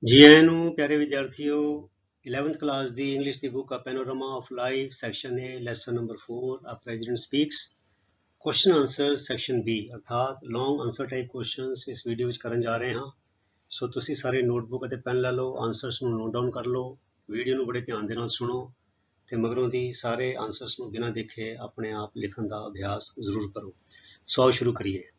जी आए नूं प्यारे विद्यार्थियों 11th क्लास दी इंग्लिश दी बुक आ panorama of life section A lesson number 4 आ president speaks question answer section B अर्थात लॉन्ग आंसर टाइप क्वेश्चंस इस वीडियो विच करन जा रहे हां। सो तुसीं सारे नोटबुक अते पेन लै लो, आंसर्स नूं नोट डाउन कर लो, वीडियो नूं बड़े ध्यान दे नाल सुनो ते मगरों दी सारे आंसर्स नूं बिना देखे अपने आप लिखण दा अभ्यास जरूर करो। सो आओ शुरू करिए।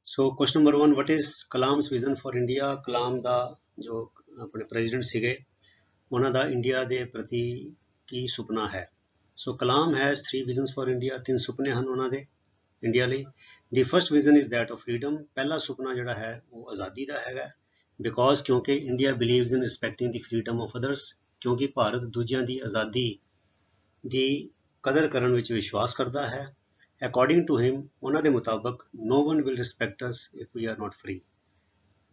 So question number 1 what is Kalam's vision for India. Kalam दा जो अपने प्रेजिडेंट सीगे उन्हां दा इंडिया दे प्रति की सुपना है। सो कलाम हैज़ 3 विजन्स फॉर इंडिया, 3 सुपने हैं उन्हां दे इंडिया ਲਈ। The first vision is that of freedom. पहला सुपना ਜਿਹੜਾ ਹੈ ਉਹ ਆਜ਼ਾਦੀ ਦਾ ਹੈਗਾ, ਬਿਕॉज ਕਿਉਂਕਿ India believes in ਰਿਸਪੈਕਟਿੰਗ the freedom of others, ਕਿਉਂਕਿ ਭਾਰਤ ਦੂਜਿਆਂ ਦੀ ਆਜ਼ਾਦੀ ਦੀ ਕਦਰ ਕਰਨ ਵਿੱਚ ਵਿਸ਼ਵਾਸ ਕਰਦਾ ਹੈ। ਅਕੋਰਡਿੰਗ ਟੂ ਹਿਮ, ਉਹਨਾਂ ਦੇ ਮੁਤਾਬਕ no one will respect us if we are not free।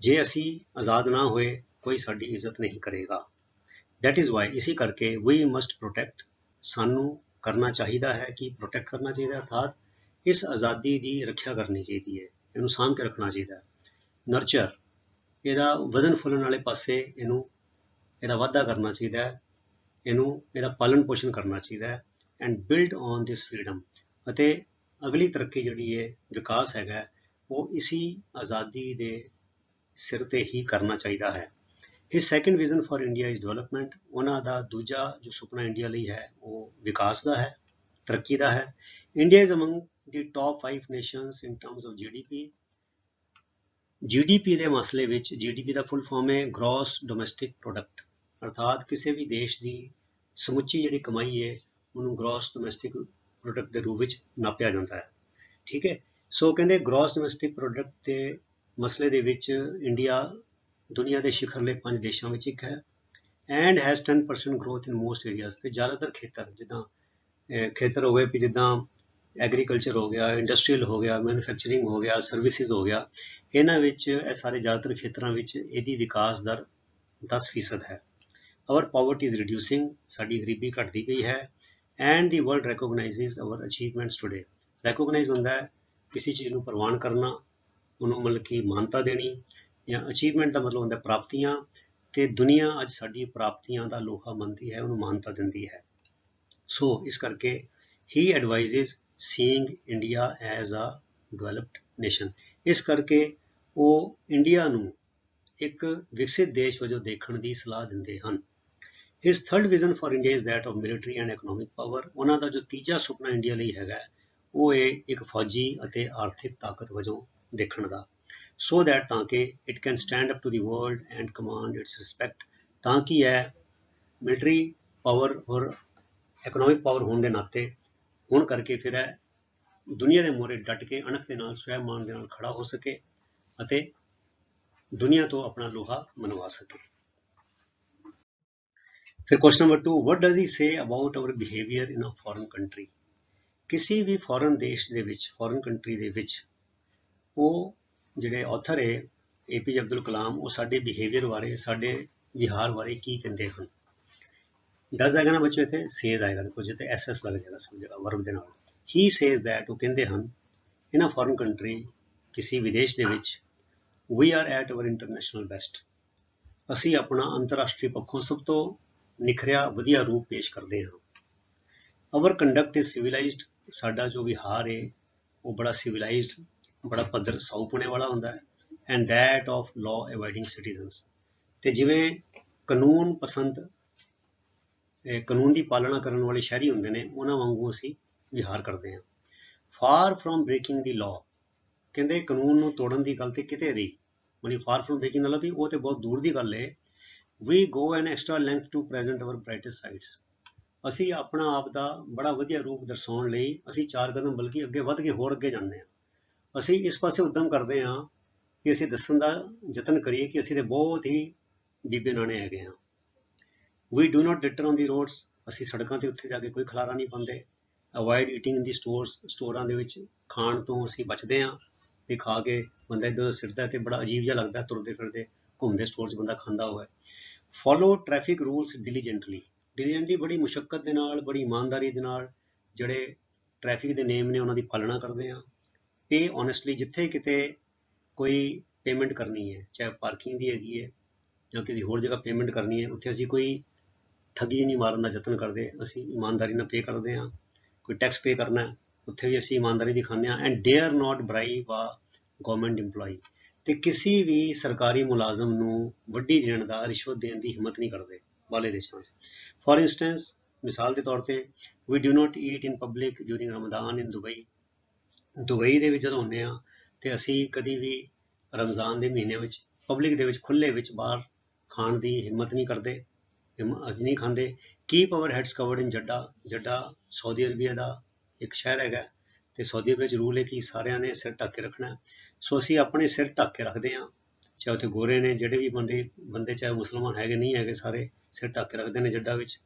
ਜੇ ਅਸੀਂ ਆਜ਼ਾਦ ਨਾ ਹੋਏ ਕੋਈ ਸਾਡੀ ਇੱਜ਼ਤ ਨਹੀਂ ਕਰੇਗਾ। दैट इज़ वाई, इसी करके वी मस्ट प्रोटैक्ट, सानू करना चाहिए है कि प्रोटैक्ट करना चाहिए, अर्थात इस आज़ादी की रक्षा करनी चाहिए है, इनू साम के रखना चाहिए। नर्चर, ਇਹਦਾ ਵਧਣ ਫੁੱਲਣ ਵਾਲੇ ਪਾਸੇ ਇਹਦਾ ਵਾਧਾ ਕਰਨਾ ਚਾਹੀਦਾ ਹੈ, ਇਹਦਾ ਪਾਲਣ ਪੋਸ਼ਣ ਕਰਨਾ ਚਾਹੀਦਾ ਹੈ। And build on this freedom, ਅਤੇ ਅਗਲੀ ਤਰੱਕੀ ਜਿਹੜੀ ਹੈ ਵਿਕਾਸ ਹੈਗਾ ਉਹ ਇਸੀ ਆਜ਼ਾਦੀ ਦੇ ਸਿਰ ਤੇ ਹੀ ਕਰਨਾ ਚਾਹੀਦਾ ਹੈ। His second vision for India is development। ਉਹਨਾਂ ਦਾ ਦੂਜਾ ਜੋ ਸੁਪਨਾ ਇੰਡੀਆ ਲਈ ਹੈ ਉਹ ਵਿਕਾਸ ਦਾ ਹੈ, ਤਰੱਕੀ ਦਾ ਹੈ। India is among the top 5 nations in terms of GDP। GDP ਦੇ ਮਸਲੇ ਵਿੱਚ GDP ਦਾ ਫੁੱਲ ਫਾਰਮ ਹੈ ਗ੍ਰੋਸ ਡੋਮੈਸਟਿਕ ਪ੍ਰੋਡਕਟ, ਅਰਥਾਤ ਕਿਸੇ ਵੀ ਦੇਸ਼ ਦੀ ਸਮੁੱਚੀ ਜਿਹੜੀ ਕਮਾਈ ਹੈ ਉਹਨੂੰ ਗ੍ਰੋਸ ਡੋਮੈਸਟਿਕ ਪ੍ਰੋਡਕਟ ਦੇ ਰੂਪ ਵਿੱਚ ਨਾਪਿਆ ਜਾਂਦਾ ਹੈ। ਠੀਕ ਹੈ, ਸੋ ਕਹਿੰਦੇ ਗ੍ਰੋਸ ਡੋਮੈਸਟਿਕ ਪ੍ਰੋਡਕਟ ਦੇ ਮਸਲੇ ਦੇ ਵਿੱਚ ਇੰਡੀਆ ਦੁਨੀਆ ਦੇ ਸ਼ਿਖਰਲੇ 5 ਦੇਸ਼ਾਂ ਵਿੱਚ ਇੱਕ ਹੈ। And has 10% growth in most areas, ਤੇ ਜ਼ਿਆਦਾਤਰ ਖੇਤਰ ਜਿੱਦਾਂ ਖੇਤਰ ਹੋ ਗਏ ਵੀ ਜਿੱਦਾਂ ਐਗਰੀਕਲਚਰ ਹੋ ਗਿਆ, ਇੰਡਸਟਰੀਅਲ ਹੋ ਗਿਆ, ਮੈਨੂਫੈਕਚਰਿੰਗ ਹੋ ਗਿਆ, ਸਰਵਿਸਿਜ਼ ਹੋ ਗਿਆ, ਇਹਨਾਂ ਵਿੱਚ ਇਹ ਸਾਰੇ ਜ਼ਿਆਦਾਤਰ ਖੇਤਰਾਂ ਵਿੱਚ ਇਹਦੀ ਵਿਕਾਸ ਦਰ 10% ਹੈ। ਆਵਰ ਪਾਵਰਟੀ ਇਜ਼ ਰਿਡਿਊਸਿੰਗ, ਸਾਡੀ ਗਰੀਬੀ ਘਟਦੀ ਪਈ ਹੈ। And the world recognises our achievements today. Recognise ਹੁੰਦਾ ਹੈ ਕਿਸੇ ਚੀਜ਼ ਨੂੰ ਪ੍ਰਵਾਨ ਕਰਨਾ, ਉਹਨੂੰ ਮਤਲਬ ਕਿ ਮਾਨਤਾ ਦੇਣੀ, ਜਾਂ ਅਚੀਵਮੈਂਟ ਦਾ ਮਤਲਬ ਹੁੰਦਾ ਪ੍ਰਾਪਤੀਆਂ, ਤੇ ਦੁਨੀਆ ਅੱਜ ਸਾਡੀ ਪ੍ਰਾਪਤੀਆਂ ਦਾ ਲੋਹਾ ਮੰਨਦੀ ਹੈ, ਉਹਨੂੰ ਮਾਨਤਾ ਦਿੰਦੀ ਹੈ। ਸੋ ਇਸ ਕਰਕੇ ਹੀ advises seeing India as a developed nation, ਇਸ ਕਰਕੇ ਉਹ ਇੰਡੀਆ ਨੂੰ ਇੱਕ ਵਿਕਸਿਤ ਦੇਸ਼ ਵਜੋਂ ਦੇਖਣ ਦੀ ਸਲਾਹ ਦਿੰਦੇ ਹਨ। His third vision for India is that of military and economic power. ਉਹਨਾਂ ਦਾ ਜੋ ਤੀਜਾ ਸੁਪਨਾ ਇੰਡੀਆ ਲਈ ਹੈਗਾ ਉਹ ਹੈ ਇੱਕ ਫੌਜੀ ਅਤੇ ਆਰਥਿਕ ਤਾਕਤ ਵਜੋਂ ਦੇਖਣ ਦਾ। so that ਤਾਂ ਕਿ it can stand up to the world and command its respect, ਤਾਂ ਕਿ ਇਹ ਮਿਲਟਰੀ ਪਾਵਰ ਔਰ ਇਕਨੋਮਿਕ ਪਾਵਰ ਹੋਣ ਦੇ ਨਾਤੇ ਹੁਣ ਕਰਕੇ ਫਿਰ ਇਹ ਦੁਨੀਆ ਦੇ ਮੂਹਰੇ ਡਟ ਕੇ ਅਣਖ ਦੇ ਨਾਲ ਸਵੈਮਾਨ ਦੇ ਨਾਲ ਖੜਾ ਹੋ ਸਕੇ ਅਤੇ ਦੁਨੀਆ ਤੋਂ ਆਪਣਾ ਲੋਹਾ ਮਨਵਾ ਸਕੇ। ਫਿਰ question number 2 what does he say about our behavior in a foreign country। ਕਿਸੇ ਵੀ ਫੋਰਨ ਦੇਸ਼ ਦੇ ਵਿੱਚ, ਫੋਰਨ ਕੰਟਰੀ ਦੇ ਵਿੱਚ ਉਹ ਜਿਹੜੇ ਆਥਰ ਹੈ APJ ਅਬਦੁਲ ਕਲਾਮ, ਉਹ ਸਾਡੇ ਬਿਹੇਵੀਅਰ ਬਾਰੇ, ਸਾਡੇ ਵਿਹਾਰ ਬਾਰੇ ਕੀ ਕਹਿੰਦੇ ਹਨ। ਡਸ ਆਏਗਾ ਨਾ ਬੱਚੋ, ਇੱਥੇ ਸੇਜ਼ ਆਏਗਾ, ਦੇਖੋ ਜਿੱਥੇ SS ਲੱਗ ਜਾਏਗਾ ਸਭ ਜਗ੍ਹਾ ਵਰਬ ਦੇ ਨਾਲ। ਹੀ ਸੇਜ਼ ਦੈਟ, ਉਹ ਕਹਿੰਦੇ ਹਨ ਇਨ ਅ ਫੋਰਨ ਕੰਟਰੀ, ਕਿਸੇ ਵਿਦੇਸ਼ ਦੇ ਵਿੱਚ, we are at our international best, ਅਸੀਂ ਆਪਣਾ ਅੰਤਰਰਾਸ਼ਟਰੀ ਪੱਖੋਂ ਸਭ ਤੋਂ ਨਿਖਰਿਆ ਵਧੀਆ ਰੂਪ ਪੇਸ਼ ਕਰਦੇ ਹਾਂ। ਅਵਰ ਕੰਡਕਟ ਇਜ਼ ਸਿਵਲਾਈਜ਼ਡ, ਸਾਡਾ ਜੋ ਵਿਹਾਰ ਹੈ ਉਹ ਬੜਾ ਸਿਵਲਾਈਜ਼ਡ, ਬੜਾ ਪੱਧਰ ਸਾਊਪੁਣੇ ਵਾਲਾ ਹੁੰਦਾ ਹੈ। And that of law abiding citizens, ਤੇ ਜਿਵੇਂ ਕਾਨੂੰਨ ਪਸੰਦ, ਕਾਨੂੰਨ ਦੀ ਪਾਲਣਾ ਕਰਨ ਵਾਲੇ ਸ਼ਹਿਰੀ ਹੁੰਦੇ ਨੇ, ਉਹਨਾਂ ਵਾਂਗੂ ਅਸੀਂ ਵਿਹਾਰ ਕਰਦੇ ਹਾਂ। For from breaking the law, ਕਹਿੰਦੇ ਕਾਨੂੰਨ ਨੂੰ ਤੋੜਨ ਦੀ ਗੱਲ ਤੇ ਕਿਤੇ ਰਹੀ, ਮਤਲਬ ਫਾਰ ਫਰੋਮ ਬ੍ਰੇਕਿੰਗ ਦਾ ਵੀ ਉਹ ਤੇ ਬਹੁਤ ਦੂਰ ਦੀ ਗੱਲ ਹੈ। We go an extra length to present our brightest sides, ਅਸੀਂ ਆਪਣਾ ਆਪ ਦਾ ਬੜਾ ਵਧੀਆ ਰੂਪ ਦਰਸਾਉਣ ਲਈ ਅਸੀਂ 4 ਕਦਮ ਬਲਕਿ ਅੱਗੇ ਵੱਧ ਕੇ ਹੋਰ ਅੱਗੇ ਜਾਂਦੇ ਹਾਂ। ਅਸੀਂ ਇਸ ਪਾਸੇ ਉੱਦਮ ਕਰਦੇ ਹਾਂ ਕਿ ਅਸੀਂ ਦੱਸਣ ਦਾ ਯਤਨ ਕਰੀਏ ਕਿ ਅਸੀਂ ਤੇ ਬਹੁਤ ਹੀ ਬੀਬੇ ਨਾਣੇ ਹੈਗੇ ਹਾਂ। We do not litter on the roads, ਅਸੀਂ ਸੜਕਾਂ 'ਤੇ ਉੱਥੇ ਜਾ ਕੇ ਕੋਈ ਖਲਾਰਾ ਨਹੀਂ ਪਾਉਂਦੇ। ਅਵਾਇਡ ਈਟਿੰਗ ਇਨ ਦੀ ਸਟੋਰਸ, ਸਟੋਰਾਂ ਦੇ ਵਿੱਚ ਖਾਣ ਤੋਂ ਅਸੀਂ ਬਚਦੇ ਹਾਂ, ਵੀ ਖਾ ਕੇ ਬੰਦਾ ਇੱਧਰ ਸਿਰਦਾ ਤੇ ਬੜਾ ਅਜੀਬ ਜਿਹਾ ਲੱਗਦਾ ਤੁਰਦੇ ਫਿਰਦੇ ਘੁੰਮਦੇ ਸਟੋਰ 'ਚ ਬੰਦਾ ਖਾਂਦਾ ਹੋਇਆ। ਫੋਲੋ ਟ੍ਰੈਫਿਕ ਰੂਲਸ ਡਿਲੀਜੈਂਟਲੀ, ਡਿਲੀਜੈਂਟਲੀ ਬੜੀ ਮੁਸ਼ੱਕਤ ਦੇ ਨਾਲ, ਬੜੀ ਇਮਾਨਦਾਰੀ ਦੇ ਨਾਲ ਜਿਹੜੇ ਟ੍ਰੈਫਿਕ ਦੇ ਨੇਮ ਨੇ ਉਹਨਾਂ ਦੀ ਪਾਲਣਾ ਕਰਦੇ ਹਾਂ। ਪੇ ਓਨੈਸਟਲੀ, ਜਿੱਥੇ ਕਿਤੇ ਕੋਈ ਪੇਮੈਂਟ ਕਰਨੀ ਹੈ, ਚਾਹੇ ਪਾਰਕਿੰਗ ਦੀ ਹੈਗੀ ਹੈ ਜਾਂ ਕਿਸੇ ਹੋਰ ਜਗ੍ਹਾ ਪੇਮੈਂਟ ਕਰਨੀ ਹੈ, ਉੱਥੇ ਅਸੀਂ ਕੋਈ ਠੱਗੀ ਨਹੀਂ ਮਾਰਨ ਦਾ ਯਤਨ ਕਰਦੇ, ਅਸੀਂ ਇਮਾਨਦਾਰੀ ਨਾਲ ਪੇ ਕਰਦੇ ਹਾਂ। ਕੋਈ ਟੈਕਸ ਪੇ ਕਰਨਾ ਉੱਥੇ ਵੀ ਅਸੀਂ ਇਮਾਨਦਾਰੀ ਦਿਖਾਉਂਦੇ ਹਾਂ। ਐਂਡ ਡੇਅਰ ਨਾਟ ਬਰਾਈਬ ਆ ਗਵਰਨਮੈਂਟ EMPLOYE, ਤੇ ਕਿਸੇ ਵੀ ਸਰਕਾਰੀ ਮੁਲਾਜ਼ਮ ਨੂੰ ਵੱਡੀ ਦੇਣ ਦਾ, ਰਿਸ਼ਵਤ ਦੇਣ ਦੀ ਹਿੰਮਤ ਨਹੀਂ ਕਰਦੇ ਬਾਹਰਲੇ ਦੇਸ਼ਾਂ ਵਿੱਚ। ਫॉर इंस्टेंस, ਮਿਸਾਲ ਦੇ ਤੌਰ ਤੇ, we do not eat in public during Ramadan in Dubai. Dubai ਦੇ ਵਿੱਚ ਜਦੋਂ ਹੁੰਦੇ ਹਾਂ ਤੇ ਅਸੀਂ ਕਦੀ ਵੀ ਰਮਜ਼ਾਨ ਦੇ ਮਹੀਨੇ ਵਿੱਚ ਪਬਲਿਕ ਦੇ ਵਿੱਚ ਖੁੱਲ੍ਹੇ ਵਿੱਚ ਬਾਹਰ ਖਾਣ ਦੀ ਹਿੰਮਤ ਨਹੀਂ ਕਰਦੇ, ਅਸੀਂ ਨਹੀਂ ਖਾਂਦੇ। ਕੀਪ ਆਵਰ ਹੈਡਸ ਕਵਰਡ ਇਨ ਜੱਡਾ। ਜੱਡਾ ਸਾਊਦੀ ਅਰਬੀਆ ਦਾ ਇੱਕ ਸ਼ਹਿਰ ਹੈਗਾ, ਤੇ ਸਾਊਦੀ ਅਰਬੀਆ ਵਿੱਚ ਰੂਲ ਹੈ ਕਿ ਸਾਰਿਆਂ ਨੇ ਸਿਰ ਢੱਕ ਕੇ ਰੱਖਣਾ। ਸੋ ਅਸੀਂ ਆਪਣੇ ਸਿਰ ਢੱਕ ਕੇ ਰੱਖਦੇ ਹਾਂ, ਚਾਹੇ ਉੱਥੇ ਗੋਰੇ ਨੇ, ਜਿਹੜੇ ਵੀ ਬੰਦੇ ਚਾਹੇ ਮੁਸਲਮਾਨ ਹੈਗੇ ਨਹੀਂ ਹੈਗੇ, ਸਾਰੇ ਸਿਰ ਢੱਕ ਕੇ ਰੱਖਦੇ ਨੇ ਜੱਡਾ ਵਿੱਚ।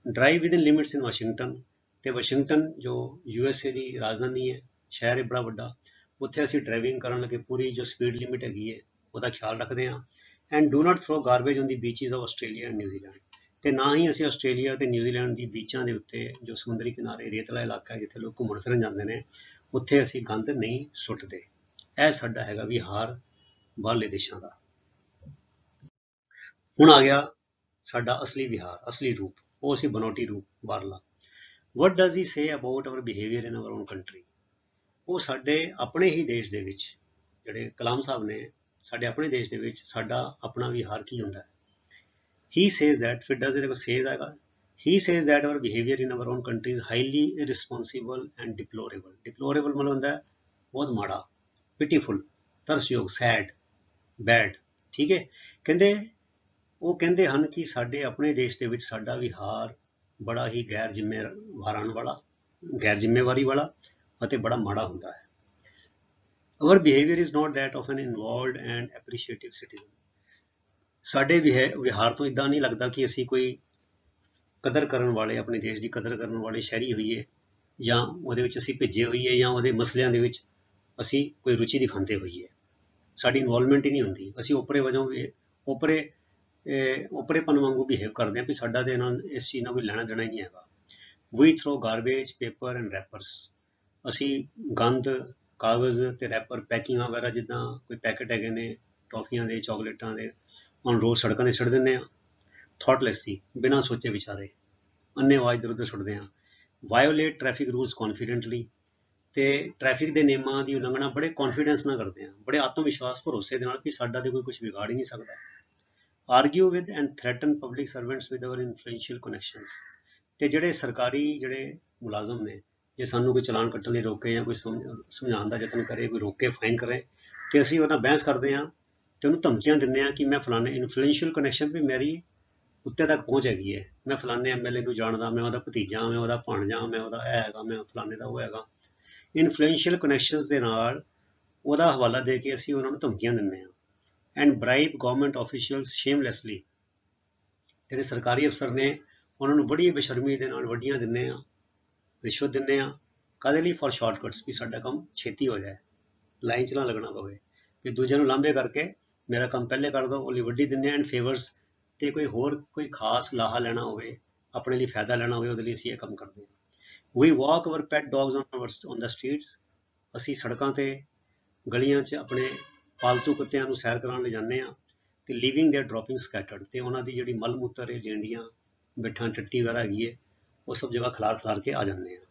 ਡਰਾਈਵ ਵਿਦਨ ਲਿਮਿਟਸ ਇਨ ਵਾਸ਼ਿੰਗਟਨ, ਤੇ ਵਾਸ਼ਿੰਗਟਨ ਜੋ USA ਦੀ ਰਾਜਧਾਨੀ ਹੈ, ਸ਼ਹਿਰ ਹੈ ਬੜਾ ਵੱਡਾ, ਉੱਥੇ ਅਸੀਂ ਡਰਾਈਵਿੰਗ ਕਰਨ ਲੱਗੇ ਪੂਰੀ ਜੋ ਸਪੀਡ ਲਿਮਿਟ ਹੈਗੀ ਹੈ ਉਹਦਾ ਖਿਆਲ ਰੱਖਦੇ ਹਾਂ। And do not throw garbage on the beaches of Australia and New Zealand, ਤੇ ਨਾ ਹੀ ਅਸੀਂ ਆਸਟ੍ਰੇਲੀਆ ਤੇ ਨਿਊਜ਼ੀਲੈਂਡ ਦੀ ਬੀਚਾਂ ਦੇ ਉੱਤੇ, ਜੋ ਸਮੁੰਦਰੀ ਕਿਨਾਰੇ ਰੇਤਲਾ ਇਲਾਕਾ ਹੈ ਜਿੱਥੇ ਲੋਕ ਘੁੰਮਣ ਫਿਰਨ ਜਾਂਦੇ ਨੇ, ਉੱਥੇ ਅਸੀਂ ਗੰਦ ਨਹੀਂ ਸੁੱਟਦੇ। ਇਹ ਸਾਡਾ ਹੈਗਾ ਵਿਹਾਰ ਬਾਹਰਲੇ ਦੇਸ਼ਾਂ ਦਾ। ਹੁਣ ਆ ਗਿਆ ਸਾਡਾ ਅਸਲੀ ਵਿਹਾਰ, ਅਸਲੀ ਰੂਪ, ਉਹ ਅਸੀਂ ਬਨੌਟੀ ਰੂਪ ਬਾਹਰਲਾ। What does he say about our behaviour in our own country. ਉਹ ਸਾਡੇ ਆਪਣੇ ਹੀ ਦੇਸ਼ ਦੇ ਵਿੱਚ, ਜਿਹੜੇ ਕਲਾਮ ਸਾਹਿਬ ਨੇ, ਸਾਡੇ ਆਪਣੇ ਦੇਸ਼ ਦੇ ਵਿੱਚ ਸਾਡਾ ਆਪਣਾ ਵਿਹਾਰ ਕੀ ਹੁੰਦਾ ਹੈ। He says that, ਫਿਰ does ਇਹਦੇ ਕੋਲ says ਆਏਗਾ। He says that our behavior in our own country is highly irresponsible and deplorable. Deplorable ਮਤਲਬ ਹੁੰਦਾ ਹੈ ਬਹੁਤ ਮਾੜਾ, pitiful, ਤਰਸਯੋਗ, sad, bad, ਠੀਕ ਹੈ। ਉਹ ਕਹਿੰਦੇ ਹਨ ਕਿ ਸਾਡੇ ਆਪਣੇ ਦੇਸ਼ ਦੇ ਵਿੱਚ ਸਾਡਾ ਵਿਹਾਰ ਬੜਾ ਹੀ ਗੈਰ ਜ਼ਿੰਮੇਵਾਰੀ ਵਾਲਾ ਅਤੇ ਬੜਾ ਮਾੜਾ ਹੁੰਦਾ ਹੈ। Our behavior is not that of an involved and appreciative citizen. ਸਾਡੇ ਵਿਹਾਰ ਤੋਂ ਇੱਦਾਂ ਨਹੀਂ ਲੱਗਦਾ ਕਿ ਅਸੀਂ ਕੋਈ ਕਦਰ ਕਰਨ ਵਾਲੇ, ਆਪਣੇ ਦੇਸ਼ ਦੀ ਕਦਰ ਕਰਨ ਵਾਲੇ ਸ਼ਹਿਰੀ ਹੋਈਏ, ਜਾਂ ਉਹਦੇ ਵਿੱਚ ਅਸੀਂ ਭਿੱਜੇ ਹੋਈਏ, ਜਾਂ ਉਹਦੇ ਮਸਲਿਆਂ ਦੇ ਵਿੱਚ ਅਸੀਂ ਕੋਈ ਰੁਚੀ ਦਿਖਾਉਂਦੇ ਹੋਈਏ। ਸਾਡੀ ਇਨਵੋਲਵਮੈਂਟ ਹੀ ਨਹੀਂ ਹੁੰਦੀ। ਅਸੀਂ ਓਪਰੇਪਨ ਵਾਂਗੂ ਬਿਹੇਵ ਕਰਦੇ ਹਾਂ ਵੀ ਸਾਡਾ ਦੇ ਨਾਲ ਇਸ ਚੀਜ਼ ਨਾਲ ਕੋਈ ਲੈਣਾ ਦੇਣਾ ਹੀ ਨਹੀਂ ਹੈਗਾ। We throw garbage, paper and wrappers. ਅਸੀਂ ਗੰਦ, ਕਾਗਜ਼ ਤੇ ਰੈਪਰ, ਪੈਕਿੰਗਾਂ ਵਗੈਰਾ, ਜਿੱਦਾਂ ਕੋਈ ਪੈਕਟ ਹੈਗੇ ਨੇ ਟੌਫੀਆਂ ਦੇ, ਚਾਕਲੇਟਾਂ ਦੇ, ਔਨ ਰੋਜ਼ ਸੜਕਾਂ 'ਤੇ ਸੁੱਟ ਦਿੰਦੇ ਹਾਂ। ਥਾਟਲੈਸਲੀ, ਬਿਨਾਂ ਸੋਚੇ ਵਿਚਾਰੇ, ਅੰਨ੍ਹੇਵਾਹ ਇੱਧਰ ਉੱਧਰ ਸੁੱਟਦੇ ਹਾਂ। ਵਾਇਓਲੇਟ ਟ੍ਰੈਫਿਕ ਰੂਲਸ ਕੌਨਫੀਡੈਂਟਲੀ, ਤੇ ਟ੍ਰੈਫਿਕ ਦੇ ਨਿਯਮਾਂ ਦੀ ਉਲੰਘਣਾ ਬੜੇ ਕੌਨਫੀਡੈਂਸ ਨਾਲ ਕਰਦੇ ਹਾਂ, ਬੜੇ ਆਤਮ ਵਿਸ਼ਵਾਸ, ਭਰੋਸੇ ਦੇ ਨਾਲ ਵੀ ਸਾਡਾ ਤੇ ਕੋਈ ਕੁਝ ਵਿਗਾੜ ਹੀ ਨਹੀਂ ਸਕਦਾ। Argue with and threaten public servants with our influential connections, ਤੇ ਜਿਹੜੇ ਸਰਕਾਰੀ ਜਿਹੜੇ ਮੁਲਾਜ਼ਮ ਨੇ, ਜੇ ਸਾਨੂੰ ਕੋਈ ਚਲਾਨ ਕੱਟਣ ਲਈ ਰੋਕੇ ਜਾਂ ਕੋਈ ਸਮਝਾਉਣ ਦਾ ਯਤਨ ਕਰੇ, ਕੋਈ ਰੋਕ ਕੇ ਫਾਈਨ ਕਰੇ, ਤੇ ਅਸੀਂ ਉਹਦਾ ਬਹਿਸ ਕਰਦੇ ਹਾਂ ਤੇ ਉਹਨੂੰ ਧਮਕੀਆਂ ਦਿੰਦੇ ਹਾਂ ਕਿ ਮੈਂ ਫਲਾਣੇ ਇਨਫਲੂਐਂਸ਼ੀਅਲ ਕਨੈਕਸ਼ਨ ਵੀ ਮੇਰੀ ਉੱਤੇ ਤੱਕ ਪਹੁੰਚ ਹੈਗੀ ਹੈ, ਮੈਂ ਫਲਾਣੇ MLA ਨੂੰ ਜਾਣਦਾ, ਮੈਂ ਉਹਦਾ ਭਤੀਜਾ, ਮੈਂ ਉਹਦਾ ਭਾਣਜਾ, ਮੈਂ ਉਹਦਾ ਇਹ ਹੈਗਾ, ਮੈਂ ਫਲਾਣੇ ਦਾ ਉਹ ਹੈਗਾ। ਇਨਫਲੂਐਂਸ਼ੀਅਲ ਕਨੈਕਸ਼ਨਸ ਦੇ ਨਾਲ ਉਹਦਾ ਹਵਾਲਾ ਦੇ ਕੇ ਅਸੀਂ ਉਹਨਾਂ ਨੂੰ ਧਮਕੀਆਂ ਦਿੰਦੇ ਹਾਂ। ਐਂਡ ਬਰਾਈਬ ਗਵਰਨਮੈਂਟ ਆਫੀਸ਼ੀਅਲਸ ਸ਼ੇਮਲੈਸਲੀ, ਜਿਹੜੇ ਸਰਕਾਰੀ ਅਫਸਰ ਨੇ ਉਹਨਾਂ ਨੂੰ ਬੜੀ ਬੇਸ਼ਰਮੀ ਦੇ ਨਾਲ ਵੱਡੀਆਂ ਦਿੰਦੇ ਹਾਂ, ਰਿਸ਼ਵਤ ਦਿੰਦੇ ਹਾਂ। ਕਾਹਦੇ ਲਈ? ਫॉर ਸ਼ਾਰਟਕਟਸ, ਵੀ ਸਾਡਾ ਕੰਮ ਛੇਤੀ ਹੋ ਜਾਏ, ਲਾਈਨ 'ਚ ਨਾ ਲੱਗਣਾ ਪਵੇ, ਵੀ ਦੂਜਿਆਂ ਨੂੰ ਲਾਂਭੇ ਕਰਕੇ ਮੇਰਾ ਕੰਮ ਪਹਿਲੇ ਕਰ ਦਿਓ, ਉਹ ਲਈ ਵੱਡੀ ਦਿੰਦੇ ਹਾਂ। ਐਂਡ ਫੇਵਰਸ, ਤੇ ਕੋਈ ਖਾਸ ਲਾਹਾ ਲੈਣਾ ਹੋਵੇ, ਆਪਣੇ ਲਈ ਫਾਇਦਾ ਲੈਣਾ ਹੋਵੇ, ਉਹਦੇ ਲਈ ਅਸੀਂ ਇਹ ਕੰਮ ਕਰਦੇ ਹਾਂ। We walk our pet dogs on the streets, ਅਸੀਂ ਸੜਕਾਂ 'ਤੇ, ਗਲੀਆਂ 'ਚ ਆਪਣੇ ਪਾਲਤੂ ਕੁੱਤਿਆਂ ਨੂੰ ਸੈਰ ਕਰਾਉਣ ਲਈ ਜਾਂਦੇ ਹਾਂ। ਤੇ ਲੀਵਿੰਗ ਦੇਅਰ ਡ੍ਰੌਪਿੰਗ ਸਕੈਟਰਡ, ਤੇ ਉਹਨਾਂ ਦੀ ਜਿਹੜੀ ਮਲ ਮੂਤਰ ਹੈ, ਜੈਂਡੀਆਂ, ਬਿੱਠਾਂ, ਟੱਟੀ ਵਗੈਰਾ ਹੈਗੀ ਹੈ, ਉਹ ਸਭ ਜਗ੍ਹਾ ਖਿਲਾਰ ਕੇ ਆ ਜਾਂਦੇ ਹਾਂ।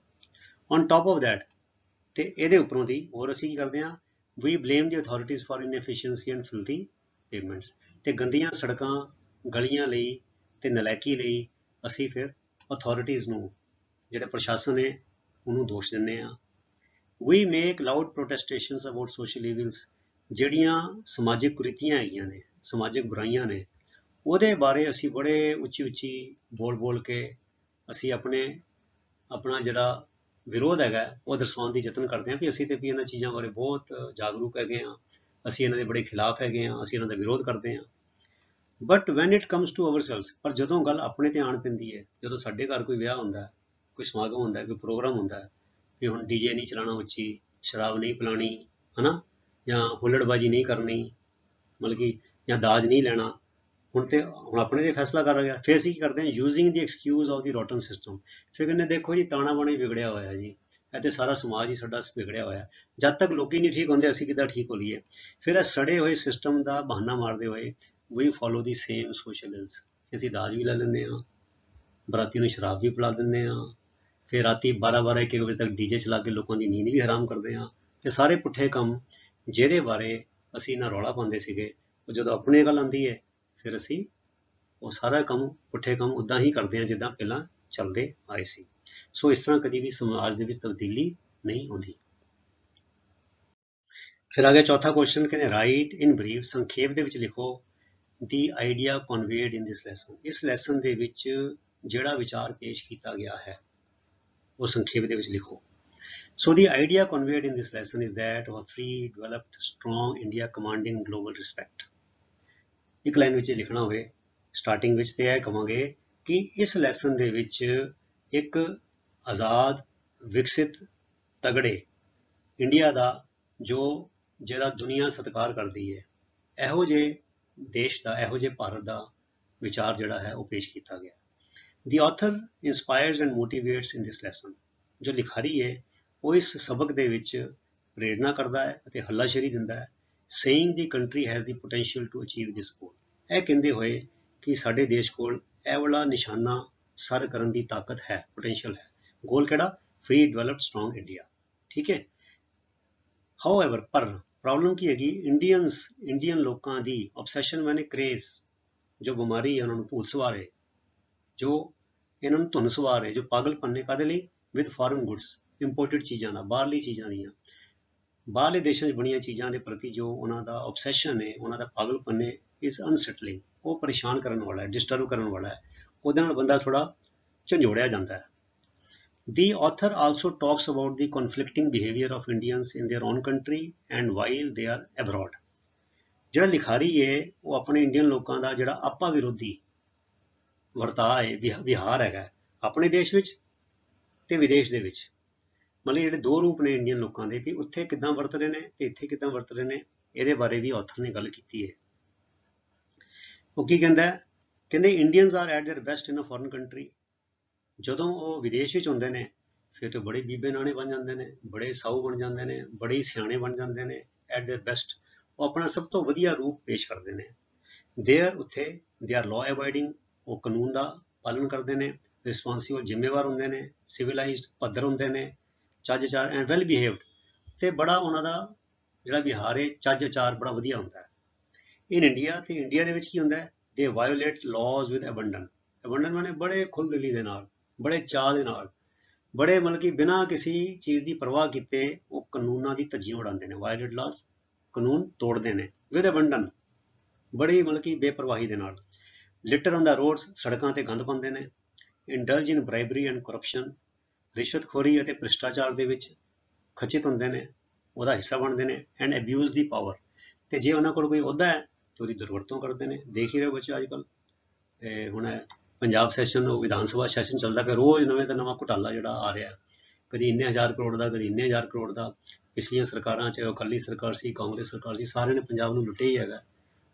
ਔਨ ਟੌਪ ਆਫ ਦੈਟ, ਤੇ ਇਹਦੇ ਉੱਪਰੋਂ ਦੀ ਹੋਰ ਅਸੀਂ ਕੀ ਕਰਦੇ ਹਾਂ? ਵੀ blame the authorities for ਇਨਐਫੀਸ਼ੀਐਂਸੀ and ਫਿਲਥੀ payments, ਤੇ ਗੰਦੀਆਂ ਸੜਕਾਂ, ਗਲੀਆਂ ਲਈ ਤੇ ਨਲਾਇਕੀ ਲਈ ਅਸੀਂ ਫਿਰ ਅਥਾਰਟੀਜ਼ ਨੂੰ, ਜਿਹੜੇ ਪ੍ਰਸ਼ਾਸਨ ਹੈ, ਉਹਨੂੰ ਦੋਸ਼ ਦਿੰਦੇ ਹਾਂ। ਵੀ ਮੇਕ ਲਾਊਡ ਪ੍ਰੋਟੈਸਟੇਸ਼ਨਸ ਅਬਾਊਟ ਸੋਸ਼ਲ ਈਵਿਲਸ, ਜਿਹੜੀਆਂ ਸਮਾਜਿਕ ਕੁਰੀਤੀਆਂ ਹੈਗੀਆਂ ਨੇ, ਸਮਾਜਿਕ ਬੁਰਾਈਆਂ ਨੇ, ਉਹਦੇ ਬਾਰੇ ਅਸੀਂ ਬੜੇ ਉੱਚੀ ਬੋਲ ਕੇ ਅਸੀਂ ਆਪਣਾ ਜਿਹੜਾ ਵਿਰੋਧ ਹੈਗਾ ਉਹ ਦਰਸਾਉਣ ਦੀ ਯਤਨ ਕਰਦੇ ਹਾਂ ਵੀ ਅਸੀਂ ਤੇ ਵੀ ਇਹਨਾਂ ਚੀਜ਼ਾਂ ਬਾਰੇ ਬਹੁਤ ਜਾਗਰੂਕ ਹੈਗੇ ਹਾਂ, ਅਸੀਂ ਇਹਨਾਂ ਦੇ ਬੜੇ ਖਿਲਾਫ ਹੈਗੇ ਹਾਂ, ਅਸੀਂ ਇਹਨਾਂ ਦਾ ਵਿਰੋਧ ਕਰਦੇ ਹਾਂ। But when it comes to ourselves, ਪਰ ਜਦੋਂ ਗੱਲ ਆਪਣੇ ਤੇ ਆਣ ਪੈਂਦੀ ਹੈ, ਜਦੋਂ ਸਾਡੇ ਘਰ ਕੋਈ ਵਿਆਹ ਹੁੰਦਾ, ਕੋਈ ਸਮਾਗਮ ਹੁੰਦਾ, ਕੋਈ ਪ੍ਰੋਗਰਾਮ ਹੁੰਦਾ, ਵੀ ਹੁਣ DJ ਨਹੀਂ ਚਲਾਉਣਾ ਉੱਚੀ, ਸ਼ਰਾਬ ਨਹੀਂ ਪਿਲਾਉਣੀ, ਹੈ ਨਾ, ਜਾਂ ਹੁੱਲੜਬਾਜੀ ਨਹੀਂ ਕਰਨੀ, ਮਤਲਬ ਕਿ ਜਾਂ ਦਾਜ ਨਹੀਂ ਲੈਣਾ, ਹੁਣ ਆਪਣੇ ਤੇ ਫੈਸਲਾ ਕਰ ਗਿਆ। ਫਿਰ ਅਸੀਂ ਕੀ ਕਰਦੇ ਹਾਂ? Using the excuse of the rotten system, ਫਿਰ ਕਹਿੰਦੇ ਦੇਖੋ ਜੀ ਤਾਣਾ ਬਾਣਾ ਹੀ ਵਿਗੜਿਆ ਹੋਇਆ ਜੀ, ਤੇ ਸਾਰਾ ਸਮਾਜ ਹੀ ਸਾਡਾ ਵਿਗੜਿਆ ਹੋਇਆ। ਜਦ ਤੱਕ ਲੋਕੀ ਨਹੀਂ ਠੀਕ ਹੁੰਦੇ ਅਸੀਂ ਕਿੱਦਾਂ ਠੀਕ ਹੋ ਲਈਏ। ਫਿਰ ਇਹ ਸੜੇ ਹੋਏ ਸਿਸਟਮ ਦਾ ਬਹਾਨਾ ਮਾਰਦੇ ਹੋਏ ਵੀ ਫੋਲੋ ਦੀ ਸੇਮ ਸੋਸ਼ਲ ਇਲਸ। ਅਸੀਂ ਦਾਜ ਵੀ ਲੈ ਲੈਂਦੇ ਹਾਂ, ਬਰਾਤੀ ਨੂੰ ਸ਼ਰਾਬ ਵੀ ਪਿਲਾ ਦਿੰਦੇ ਹਾਂ, ਫਿਰ ਰਾਤੀ 12-12 1-1 ਵਜੇ ਤੱਕ ਡੀਜੇ ਚਲਾ ਕੇ ਲੋਕਾਂ ਦੀ ਨੀਂਦ ਵੀ ਹਰਾਮ ਕਰਦੇ ਹਾਂ। ਤੇ ਸਾਰੇ ਪੁੱਠੇ ਕੰਮ ਜਿਹਦੇ ਬਾਰੇ ਅਸੀਂ ਨਾ ਰੌਲਾ ਪਾਉਂਦੇ ਸੀਗੇ, ਉਹ ਜਦੋਂ ਆਪਣੀ ਗੱਲ ਆਉਂਦੀ ਹੈ ਫਿਰ ਅਸੀਂ ਉਹ ਸਾਰਾ ਕੰਮ ਪੁੱਠੇ ਕੰਮ ਉੱਦਾਂ ਹੀ ਕਰਦੇ ਹਾਂ ਜਿੱਦਾਂ ਪਹਿਲਾਂ ਚੱਲਦੇ ਆਏ ਸੀ। ਸੋ ਇਸ ਤਰ੍ਹਾਂ ਕਦੀ ਵੀ ਸਮਾਜ ਦੇ ਵਿੱਚ ਤਬਦੀਲੀ ਨਹੀਂ ਹੁੰਦੀ। ਫਿਰ ਆ ਗਿਆ ਚੌਥਾ ਕੁਐਸਚਨ, ਕਹਿੰਦੇ ਰਾਈਟ ਇਨ ਬਰੀਫ, ਸੰਖੇਪ ਦੇ ਵਿੱਚ ਲਿਖੋ ਦੀ ਆਈਡੀਆ ਕਨਵੇਡ ਇਨ ਦਿਸ ਲੈਸਨ। ਇਸ ਲੈਸਨ ਦੇ ਵਿੱਚ ਜਿਹੜਾ ਵਿਚਾਰ ਪੇਸ਼ ਕੀਤਾ ਗਿਆ ਹੈ ਉਹ ਸੰਖੇਪ ਦੇ ਵਿੱਚ ਲਿਖੋ। So the idea conveyed in this lesson is that of a free, developed, strong India commanding global respect. ਇੱਕ ਲਾਈਨ ਵਿੱਚ ਲਿਖਣਾ ਹੋਵੇ ਸਟਾਰਟਿੰਗ ਵਿੱਚ ਤੇ ਇਹ ਕਹਾਂਗੇ ਕਿ ਇਸ ਲੈਸਨ ਦੇ ਵਿੱਚ ਇੱਕ ਆਜ਼ਾਦ, ਵਿਕਸਿਤ, ਤਗੜੇ ਇੰਡੀਆ ਦਾ ਜਿਹੜਾ ਦੁਨੀਆ ਸਤਿਕਾਰ ਕਰਦੀ ਹੈ, ਇਹੋ ਜਿਹੇ ਦੇਸ਼ ਦਾ, ਇਹੋ ਜਿਹੇ ਭਾਰਤ ਦਾ ਵਿਚਾਰ ਜਿਹੜਾ ਹੈ ਉਹ ਪੇਸ਼ ਕੀਤਾ ਗਿਆ। The author inspires and motivates in this lesson. ਜੋ ਲਿਖਾਰੀ ਹੈ ਉਹ ਇਸ ਸਬਕ ਦੇ ਵਿੱਚ ਪ੍ਰੇਰਨਾ ਕਰਦਾ ਹੈ ਅਤੇ ਹੱਲਾਸ਼ੇਰੀ ਦਿੰਦਾ ਹੈ। Saying the country has the potential to achieve this goal, ਇਹ ਕਹਿੰਦੇ ਹੋਏ ਕਿ ਸਾਡੇ ਦੇਸ਼ ਕੋਲ ਇਹ ਵਾਲਾ ਨਿਸ਼ਾਨਾ ਸਰ ਕਰਨ ਦੀ ਤਾਕਤ ਹੈ, ਪੋਟੈਂਸ਼ੀਅਲ ਹੈ। ਗੋਲ ਕਿਹੜਾ? Free, developed, strong India. ਠੀਕ ਹੈ। ਹਾਊਐਵਰ, ਪਰ ਪ੍ਰੋਬਲਮ ਕੀ ਹੈਗੀ? ਇੰਡੀਅਨ ਲੋਕਾਂ ਦੀ ਆਬਸੈਸ਼ਨ ਮਾਨੇ ਕ੍ਰੇਜ਼, ਜੋ ਬਿਮਾਰੀ ਹੈ ਉਹਨਾਂ ਨੂੰ ਭੂਤ ਸਵਾਰ ਹੈ, ਜੋ ਇਹਨਾਂ ਨੂੰ ਧੁਨ ਸਵਾਰ ਹੈ, ਜੋ ਪਾਗਲਪਨ ਨੇ ਕਾਹਦੇ ਲਈ? ਵਿਦ ਫੋਰਨ ਗੁੱਡਸ, ਇੰਪੋਰਟਡ ਚੀਜ਼ਾਂ ਦਾ, ਬਾਹਰਲੀ ਚੀਜ਼ਾਂ ਦੀਆਂ, ਬਾਹਰਲੇ ਦੇਸ਼ਾਂ 'ਚ ਬਣੀਆਂ ਚੀਜ਼ਾਂ ਦੇ ਪ੍ਰਤੀ ਜੋ ਉਹਨਾਂ ਦਾ ਆਬਸੈਸ਼ਨ ਹੈ, ਉਹਨਾਂ ਦਾ ਪਾਗਲਪਨ ਹੈ, ਇਜ਼ ਅਨਸੈਟਲਿੰਗ। ਉਹ ਪਰੇਸ਼ਾਨ ਕਰਨ ਵਾਲਾ ਹੈ, ਡਿਸਟਰਬ ਕਰਨ ਵਾਲਾ ਹੈ, ਉਹਦੇ ਨਾਲ ਬੰਦਾ ਥੋੜਾ ਝੰਜੋੜਿਆ ਜਾਂਦਾ ਹੈ। The author also talks about the conflicting behavior of Indians in their own country and while they are abroad. ਜਿਹੜਾ ਲਿਖਾਰੀ ਹੈ ਉਹ ਆਪਣੇ ਇੰਡੀਅਨ ਲੋਕਾਂ ਦਾ ਜਿਹੜਾ ਆਪਾ ਵਿਰੋਧੀ ਵਰਤਾਅ ਹੈ, ਵਿਹਾਰ ਹੈਗਾ ਆਪਣੇ ਦੇਸ਼ ਵਿੱਚ ਤੇ ਵਿਦੇਸ਼ ਦੇ ਵਿੱਚ, ਮਤਲਬ ਜਿਹੜੇ ਦੋ ਰੂਪ ਨੇ ਇੰਡੀਅਨ ਲੋਕਾਂ ਦੇ, ਕਿ ਉੱਥੇ ਕਿੱਦਾਂ ਵਰਤ ਰਹੇ ਨੇ ਤੇ ਇੱਥੇ ਕਿੱਦਾਂ ਵਰਤ ਰਹੇ ਨੇ, ਇਹਦੇ ਬਾਰੇ ਵੀ ਆਥਰ ਨੇ ਗੱਲ ਕੀਤੀ ਹੈ। ਉਹ ਕੀ ਕਹਿੰਦਾ? ਕਹਿੰਦੇ Indians are at their best in a foreign country. ਜਦੋਂ ਉਹ ਵਿਦੇਸ਼ ਵਿੱਚ ਹੁੰਦੇ ਨੇ ਫਿਰ ਤਾਂ ਬੜੇ ਬੀਬੇ ਨਾਣੇ ਬਣ ਜਾਂਦੇ ਨੇ, ਬੜੇ ਸਾਊ ਬਣ ਜਾਂਦੇ ਨੇ, ਬੜੇ ਸਿਆਣੇ ਬਣ ਜਾਂਦੇ ਨੇ। ਐਟ देयर ਬੈਸਟ ਉਹ ਆਪਣਾ ਸਭ ਤੋਂ ਵਧੀਆ ਰੂਪ ਪੇਸ਼ ਕਰਦੇ ਨੇ। ਦੇਅਰ ਉੱਥੇ ਦੇ ਆਰ ਲਾਅ ਅਵਾਇਡਿੰਗ, ਉਹ ਕਾਨੂੰਨ ਦਾ ਪਾਲਣ ਕਰਦੇ ਨੇ, ਰਿਸਪੌਂਸਿਬਲ ਜ਼ਿੰਮੇਵਾਰ ਹੁੰਦੇ ਨੇ, ਸਿਵਲਾਈਜ਼ਡ ਪੱਧਰ ਹੁੰਦੇ ਨੇ, ਚੱਜ ਆਚਾਰ ਐਂਡ ਵੈਲ ਬਿਹੇਵਡ, ਤੇ ਬੜਾ ਉਹਨਾਂ ਦਾ ਜਿਹੜਾ ਵਿਹਾਰ ਹੈ, ਚੱਜ ਆਚਾਰ ਬੜਾ ਵਧੀਆ ਹੁੰਦਾ ਹੈ। ਇਨ ਇੰਡੀਆ, ਤੇ ਇੰਡੀਆ ਦੇ ਵਿੱਚ ਕੀ ਹੁੰਦਾ ਹੈ? ਦੇ ਵਾਇਓਲੇਟ ਲਾਜ਼ ਵਿਦ ਅਬੰਡਨ। ਅਬੰਡਨ ਮਾਨੇ ਬੜੇ ਖੁੱਲ੍ਹਦਿਲੀ ਦੇ ਨਾਲ, ਬੜੇ ਚਾਅ ਦੇ ਨਾਲ, ਬੜੇ ਮਤਲਬ ਕਿ ਬਿਨਾਂ ਕਿਸੇ ਚੀਜ਼ ਦੀ ਪਰਵਾਹ ਕੀਤੇ ਉਹ ਕਾਨੂੰਨਾਂ ਦੀ ਧੱਜੀਆਂ ਉਡਾਉਂਦੇ ਨੇ। ਵਾਇਓਲੇਟ ਲਾਜ਼, ਕਾਨੂੰਨ ਤੋੜਦੇ ਨੇ। ਵਿਦ ਅਬੰਡਨ, ਬੜੀ ਮਤਲਬ ਕਿ ਬੇਪਰਵਾਹੀ ਦੇ ਨਾਲ। ਲਿਟਰ ਔਨ ਦਾ ਰੋਡਸ, ਸੜਕਾਂ ਤੇ ਗੰਦ ਪਾਉਂਦੇ ਨੇ। ਇੰਡਲਜ ਇਨ ਬ੍ਰਾਈਬਰੀ ਐਂਡ ਕਰਪਸ਼ਨ, ਰਿਸ਼ਵਤਖੋਰੀ ਅਤੇ ਭ੍ਰਿਸ਼ਟਾਚਾਰ ਦੇ ਵਿੱਚ ਖਚਿਤ ਹੁੰਦੇ ਨੇ, ਉਹਦਾ ਹਿੱਸਾ ਬਣਦੇ ਨੇ। ਐਂਡ ਅਬਿਊਜ਼ ਦੀ ਪਾਵਰ, ਤੇ ਜੇ ਉਹਨਾਂ ਕੋਲ ਕੋਈ ਅਹੁਦਾ ਹੈ ਤੇ ਉਹਦੀ ਦੁਰਵਰਤੋਂ ਕਰਦੇ ਨੇ। ਦੇਖ ਹੀ ਰਹੇ ਬੱਚੇ ਅੱਜ ਕੱਲ੍ਹ ਹੁਣ ਪੰਜਾਬ ਸੈਸ਼ਨ, ਵਿਧਾਨ ਸਭਾ ਸੈਸ਼ਨ ਚੱਲਦਾ ਪਿਆ, ਰੋਜ਼ ਨਵੇਂ ਤੋਂ ਨਵਾਂ ਘੁਟਾਲਾ ਜਿਹੜਾ ਆ ਰਿਹਾ, ਕਦੀ ਇੰਨੇ ਹਜ਼ਾਰ ਕਰੋੜ ਦਾ, ਕਦੀ ਇੰਨੇ ਹਜ਼ਾਰ ਕਰੋੜ ਦਾ। ਪਿਛਲੀਆਂ ਸਰਕਾਰਾਂ 'ਚ ਅਕਾਲੀ ਸਰਕਾਰ ਸੀ, ਕਾਂਗਰਸ ਸਰਕਾਰ ਸੀ, ਸਾਰਿਆਂ ਨੇ ਪੰਜਾਬ ਨੂੰ ਲੁੱਟਿਆ ਹੀ ਹੈਗਾ।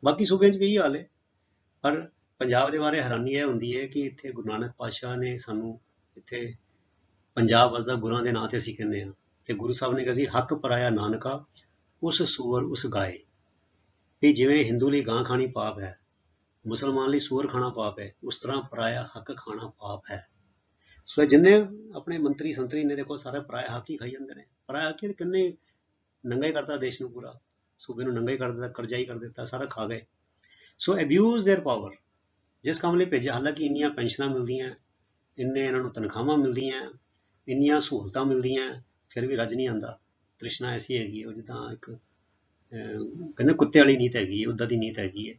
ਬਾਕੀ ਸੂਬਿਆਂ 'ਚ ਵੀ ਇਹੀ ਹਾਲ ਹੈ, ਪਰ ਪੰਜਾਬ ਦੇ ਬਾਰੇ ਹੈਰਾਨੀ ਇਹ ਹੁੰਦੀ ਹੈ ਕਿ ਇੱਥੇ ਗੁਰੂ ਨਾਨਕ ਪਾਤਸ਼ਾਹ ਨੇ ਸਾਨੂੰ ਇੱਥੇ ਪੰਜਾਬ ਵਸਦਾ ਗੁਰਾਂ ਦੇ ਨਾਂ 'ਤੇ ਅਸੀਂ ਕਹਿੰਦੇ ਹਾਂ, ਤੇ ਗੁਰੂ ਸਾਹਿਬ ਨੇ ਕਿਹਾ ਸੀ ਹੱਕ ਪਰਾਇਆ ਨਾਨਕਾ ਉਸ ਸੂਰ ਉਸ ਗਾਏ। ਵੀ ਜਿਵੇਂ ਹਿੰਦੂ ਲਈ ਗਾਂ ਖਾਣੀ ਪਾਪ ਹੈ, ਮੁਸਲਮਾਨ ਲਈ ਸੂਰ ਖਾਣਾ ਪਾਪ ਹੈ, ਉਸ ਤਰ੍ਹਾਂ ਪਰਾਇਆ ਹੱਕ ਖਾਣਾ ਪਾਪ ਹੈ। ਸੋ ਜਿੰਨੇ ਆਪਣੇ ਮੰਤਰੀ ਸੰਤਰੀ ਨੇ ਦੇਖੋ ਸਾਰੇ ਪਰਾਇਆ ਹੱਕ ਹੀ ਖਾਈ ਜਾਂਦੇ ਨੇ। ਪਰਾਇਆ ਹੱਕ ਕਿੰਨੇ ਨੰਗਾ ਹੀ ਕਰਤਾ ਦੇਸ਼ ਨੂੰ, ਪੂਰਾ ਸੂਬੇ ਨੂੰ ਨੰਗਾ ਹੀ ਕਰ ਦਿੱਤਾ, ਕਰਜ਼ਾ ਹੀ ਕਰ ਦਿੱਤਾ, ਸਾਰਾ ਖਾ ਗਏ। ਸੋ ਅਬਿਊਜ਼ ਦੇਅਰ ਪਾਵਰ, ਜਿਸ ਕੰਮ ਲਈ ਭੇਜਿਆ, ਹਾਲਾਂਕਿ ਇੰਨੀਆਂ ਪੈਨਸ਼ਨਾਂ ਮਿਲਦੀਆਂ, ਇੰਨੇ ਇਹਨਾਂ ਨੂੰ ਤਨਖਾਹਾਂ ਮਿਲਦੀਆਂ, ਇੰਨੀਆਂ ਸਹੂਲਤਾਂ ਮਿਲਦੀਆਂ, ਫਿਰ ਵੀ ਰੱਜ ਨਹੀਂ ਆਉਂਦਾ। ਤ੍ਰਿਸ਼ਨਾ ਐਸੀ ਹੈਗੀ, ਉਹ ਜਿੱਦਾਂ ਇੱਕ ਕਹਿੰਦੇ ਕੁੱਤੇ ਵਾਲੀ ਨੀਤ ਹੈਗੀ ਹੈ, ਉੱਦਾਂ ਦੀ ਨੀਤ ਹੈਗੀ ਹੈ।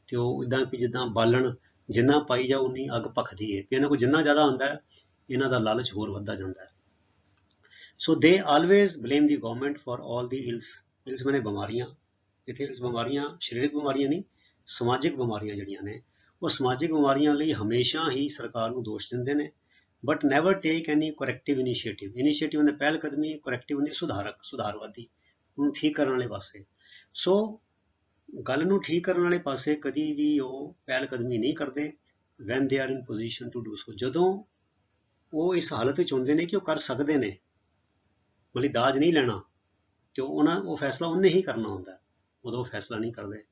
ਤੇ ਉਹ ਇੱਦਾਂ ਵੀ ਜਿੱਦਾਂ ਬਾਲਣ ਜਿੰਨਾ ਪਾਈ ਜਾਓ ਉਨੀ ਅੱਗ ਭਖਦੀ ਹੈ, ਵੀ ਇਹਨਾਂ ਕੋਲ ਜਿੰਨਾ ਜ਼ਿਆਦਾ ਹੁੰਦਾ ਹੈ ਇਹਨਾਂ ਦਾ ਲਾਲਚ ਹੋਰ ਵੱਧਦਾ ਜਾਂਦਾ ਹੈ। ਸੋ ਦੇ always blame the government for all ਦੀ ਇਲਸ। ਇਲਸ ਮਾਨੇ ਬਿਮਾਰੀਆਂ, ਇੱਥੇ ਇਲਸ ਬਿਮਾਰੀਆਂ ਸਰੀਰਕ ਬਿਮਾਰੀਆਂ ਨਹੀਂ, ਸਮਾਜਿਕ ਬਿਮਾਰੀਆਂ ਜਿਹੜੀਆਂ ਨੇ, ਉਹ ਸਮਾਜਿਕ ਬਿਮਾਰੀਆਂ ਲਈ ਹਮੇਸ਼ਾ ਹੀ ਸਰਕਾਰ ਨੂੰ ਦੋਸ਼ ਦਿੰਦੇ ਨੇ। But never take any corrective initiative. Initiative ਹੁੰਦੇ ਪਹਿਲ ਕਦਮੀ, ਕਰੈਕਟਿਵ ਹੁੰਦੀ ਸੁਧਾਰਕ, ਸੁਧਾਰਵਾਦੀ, ਉਹਨੂੰ ਠੀਕ ਕਰਨ ਵਾਲੇ ਪਾਸੇ। ਸੋ ਗੱਲ ਨੂੰ ਠੀਕ ਕਰਨ ਵਾਲੇ ਪਾਸੇ ਕਦੀ ਵੀ ਉਹ ਪਹਿਲ ਕਦਮੀ ਨਹੀਂ ਕਰਦੇ। When they are in position to do so, ਜਦੋਂ ਉਹ ਇਸ ਹਾਲਤ ਵਿੱਚ ਹੁੰਦੇ ਨੇ ਕਿ ਉਹ ਕਰ ਸਕਦੇ ਨੇ, ਮਤਲਬ ਦਾਜ ਨਹੀਂ ਲੈਣਾ, ਤੇ ਉਹ ਫੈਸਲਾ ਉਹਨੇ ਹੀ ਕਰਨਾ ਹੁੰਦਾ, ਉਦੋਂ ਫੈਸਲਾ ਨਹੀਂ ਕਰਦੇ।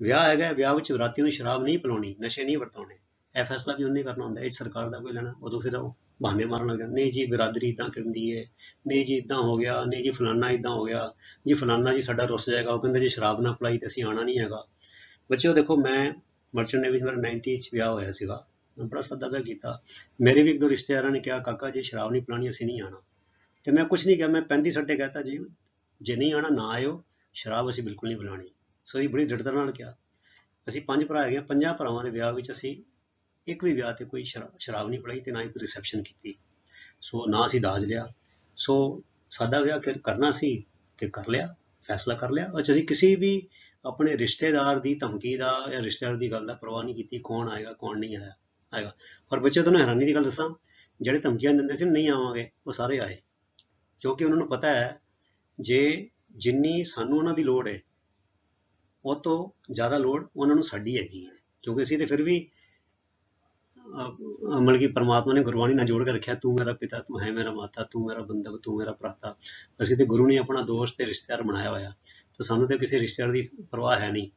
ਵਿਆਹ ਹੈਗਾ, ਵਿਆਹ ਵਿੱਚ ਬਰਾਤੀ ਨੂੰ ਸ਼ਰਾਬ ਨਹੀਂ ਪਿਲਾਉਣੀ, ਨਸ਼ੇ ਨਹੀਂ ਵਰਤਾਉਣੇ, ਇਹ ਫੈਸਲਾ ਵੀ ਉਹਨੇ ਕਰਨਾ ਹੁੰਦਾ, ਇਹ ਸਰਕਾਰ ਦਾ ਕੋਈ ਲੈਣਾ। ਉਦੋਂ ਫਿਰ ਉਹ ਬਹਾਨੇ ਮਾਰਨ ਲੱਗ ਜਾਂਦੇ, ਨਹੀਂ ਜੀ ਬਰਾਦਰੀ ਇੱਦਾਂ ਕਰਦੀ ਹੈ, ਨਹੀਂ ਜੀ ਇੱਦਾਂ ਹੋ ਗਿਆ, ਨਹੀਂ ਜੀ ਫਲਾਨਾ ਇੱਦਾਂ ਹੋ ਗਿਆ ਜੀ, ਫਲਾਨਾ ਜੀ ਸਾਡਾ ਰੁੱਸ ਜਾਏਗਾ, ਉਹ ਕਹਿੰਦੇ ਜੇ ਸ਼ਰਾਬ ਨਾ ਪਿਲਾਈ ਤੇ ਅਸੀਂ ਆਉਣਾ ਨਹੀਂ ਹੈਗਾ। ਬੱਚਿਓ ਦੇਖੋ, ਮੈਂ ਮਰਚੈਂਟ ਨੇਵੀ 'ਚ ਮੇਰਾ 90 'ਚ ਵਿਆਹ ਹੋਇਆ ਸੀਗਾ, ਮੈਂ ਬੜਾ ਸਾਦਾ ਵਿਆਹ ਕੀਤਾ। ਮੇਰੇ ਵੀ ਇੱਕ ਦੋ ਰਿਸ਼ਤੇਦਾਰਾਂ ਨੇ ਕਿਹਾ ਕਾਕਾ ਜੀ ਸ਼ਰਾਬ ਨਹੀਂ ਪਿਲਾਉਣੀ, ਅਸੀਂ ਨਹੀਂ ਆਉਣਾ, ਤੇ ਮੈਂ ਕੁਛ ਨਹੀਂ ਕਿਹਾ, ਮੈਂ 35 ਸੱਟੇ ਕਹਿਤਾ ਜੀ ਜੇ ਨਹੀਂ ਆਉਣਾ ਨਾ ਆਇਓ, ਸ਼ਰਾਬ ਅਸੀਂ ਬਿਲਕੁਲ ਨਹੀਂ ਪਿਲਾਉਣੀ। ਸੋ ਅਸੀਂ ਬੜੀ ਦ੍ਰਿੜਤਾ ਨਾਲ ਕਿਹਾ। ਅਸੀਂ 5 ਭਰਾ ਹੈਗੇ, 5 ਭਰਾਵਾਂ ਦੇ ਵਿਆਹ ਵਿੱਚ ਅਸੀਂ ਇੱਕ ਵੀ ਵਿਆਹ ਤੇ ਕੋਈ ਸ਼ਰਾਬ ਨਹੀਂ ਪਿਲਾਈ, ਤੇ ਨਾ ਹੀ ਕੋਈ ਰਿਸੈਪਸ਼ਨ ਕੀਤੀ। ਸੋ ਨਾ ਅਸੀਂ ਦਾਜ ਲਿਆ। ਸੋ ਸਾਦਾ ਵਿਆਹ ਕਰਨਾ ਸੀ ਤੇ ਕਰ ਲਿਆ, ਫੈਸਲਾ ਕਰ ਲਿਆ। ਅੱਛਾ, ਅਸੀਂ ਕਿਸੇ ਵੀ ਆਪਣੇ ਰਿਸ਼ਤੇਦਾਰ ਦੀ ਧਮਕੀ ਦਾ ਜਾਂ ਰਿਸ਼ਤੇਦਾਰ ਦੀ ਗੱਲ ਦਾ ਪਰਵਾਹ ਨਹੀਂ ਕੀਤੀ, ਕੌਣ ਆਏਗਾ ਕੌਣ ਨਹੀਂ ਆਏਗਾ। ਪਰ ਬੱਚੇ, ਤੁਹਾਨੂੰ ਹੈਰਾਨੀ ਦੀ ਗੱਲ ਦੱਸਾਂ, ਜਿਹੜੇ ਧਮਕੀਆਂ ਦਿੰਦੇ ਸੀ ਨਹੀਂ ਆਵਾਂਗੇ, ਉਹ ਸਾਰੇ ਆਏ, ਕਿਉਂਕਿ ਉਹਨਾਂ ਨੂੰ ਪਤਾ ਹੈ ਜੇ ਜਿੰਨੀ ਸਾਨੂੰ ਉਹਨਾਂ ਦੀ ਲੋੜ ਹੈ, ਉਹ ਤੋਂ ਜ਼ਿਆਦਾ ਲੋੜ ਉਹਨਾਂ ਨੂੰ ਸਾਡੀ ਹੈਗੀ ਹੈ। ਕਿਉਂਕਿ ਅਸੀਂ ਤੇ ਫਿਰ ਵੀ ਮਤਲਬ ਕਿ ਪਰਮਾਤਮਾ ਨੇ ਗੁਰਬਾਣੀ ਨਾਲ ਜੋੜ ਕੇ ਰੱਖਿਆ, ਤੂੰ ਮੇਰਾ ਪਿਤਾ ਤੂੰ ਹੈ ਮੇਰਾ ਮਾਤਾ, ਤੂੰ ਮੇਰਾ ਬੰਧਵ ਤੂੰ ਮੇਰਾ ਭਰਾਤਾ। ਅਸੀਂ ਤੇ ਗੁਰੂ ਨੇ ਆਪਣਾ ਦੋਸਤ ਤੇ ਰਿਸ਼ਤੇਦਾਰ ਬਣਾਇਆ ਹੋਇਆ, ਤੇ ਸਾਨੂੰ ਤੇ ਕਿਸੇ ਰਿਸ਼ਤੇਦਾਰ ਦੀ ਪਰਵਾਹ ਹੈ ਨਹੀਂ,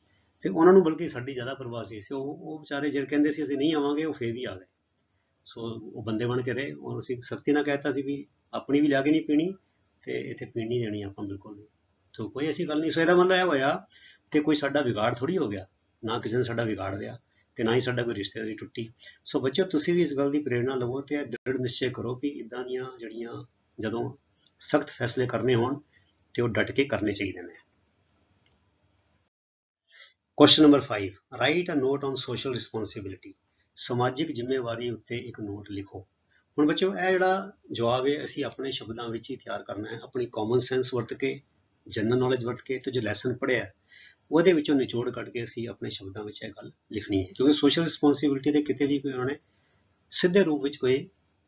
ਤੇ ਉਹਨਾਂ ਨੂੰ ਬਲਕਿ ਸਾਡੀ ਜ਼ਿਆਦਾ ਪਰਵਾਹ ਸੀ। ਉਹ ਵਿਚਾਰੇ ਜਿਹੜੇ ਕਹਿੰਦੇ ਸੀ ਅਸੀਂ ਨਹੀਂ ਆਵਾਂਗੇ, ਉਹ ਫੇਰ ਵੀ ਆ ਗਏ। ਸੋ ਉਹ ਬੰਦੇ ਬਣ ਕੇ ਰਹੇ। ਔਰ ਅਸੀਂ ਸਖਤੀ ਨਾਲ ਕਹਿਤਾ ਸੀ ਵੀ ਆਪਣੀ ਵੀ ਲਿਆ ਕੇ ਨਹੀਂ ਪੀਣੀ, ਤੇ ਇੱਥੇ ਪੀਣ ਨਹੀਂ ਦੇਣੀ ਆਪਾਂ ਬਿਲਕੁਲ ਵੀ। ਸੋ ਕੋਈ ਐਸੀ ਗੱਲ ਨਹੀਂ। ਸੋ ਇਹਦਾ ਮਤਲਬ ਇਹ ਹੋਇਆ ਤੇ ਕੋਈ ਸਾਡਾ ਵਿਗਾੜ ਥੋੜ੍ਹੀ ਹੋ ਗਿਆ, ਨਾ ਕਿਸੇ ਨੇ ਸਾਡਾ ਵਿਗਾੜ ਲਿਆ, ਤੇ ਨਾ ਹੀ ਸਾਡਾ ਕੋਈ ਰਿਸ਼ਤੇਦਾਰੀ ਟੁੱਟੀ। ਸੋ ਬੱਚਿਓ, ਤੁਸੀਂ ਵੀ ਇਸ ਗੱਲ ਦੀ ਪ੍ਰੇਰਣਾ ਲਵੋ ਤੇ ਦ੍ਰਿੜ ਨਿਸ਼ਚੈ ਕਰੋ ਕਿ ਇੱਦਾਂ ਦੀਆਂ ਜਿਹੜੀਆਂ ਜਦੋਂ ਸਖਤ ਫੈਸਲੇ ਕਰਨੇ ਹੋਣ ਤੇ ਉਹ ਡਟ ਕੇ ਕਰਨੇ ਚਾਹੀਦੇ ਨੇ। Question number 5, write a note on social responsibility. ਸਮਾਜਿਕ ਜ਼ਿੰਮੇਵਾਰੀ ਉੱਤੇ ਇੱਕ ਨੋਟ ਲਿਖੋ। ਹੁਣ ਬੱਚਿਓ, ਇਹ ਜਿਹੜਾ ਜਵਾਬ ਹੈ ਅਸੀਂ ਆਪਣੇ ਸ਼ਬਦਾਂ ਵਿੱਚ ਹੀ ਤਿਆਰ ਕਰਨਾ ਹੈ, ਆਪਣੀ ਕਾਮਨ ਸੈਂਸ ਵਰਤ ਕੇ, ਜਨਰਲ ਨੌਲੇਜ ਵਰਤ ਕੇ, ਤੇ ਜੋ ਲੈਸਨ ਪੜ੍ਹਿਆ ਉਹਦੇ ਵਿੱਚੋਂ ਨਿਚੋੜ ਕੱਢ ਕੇ ਅਸੀਂ ਆਪਣੇ ਸ਼ਬਦਾਂ ਵਿੱਚ ਇਹ ਗੱਲ ਲਿਖਣੀ ਹੈ। ਕਿਉਂਕਿ ਸੋਸ਼ਲ ਰਿਸਪੌਂਸਿਬਿਲਿਟੀ ਦੇ ਕਿਤੇ ਵੀ ਕੋਈ ਉਹਨਾਂ ਨੇ ਸਿੱਧੇ ਰੂਪ ਵਿੱਚ ਕੋਈ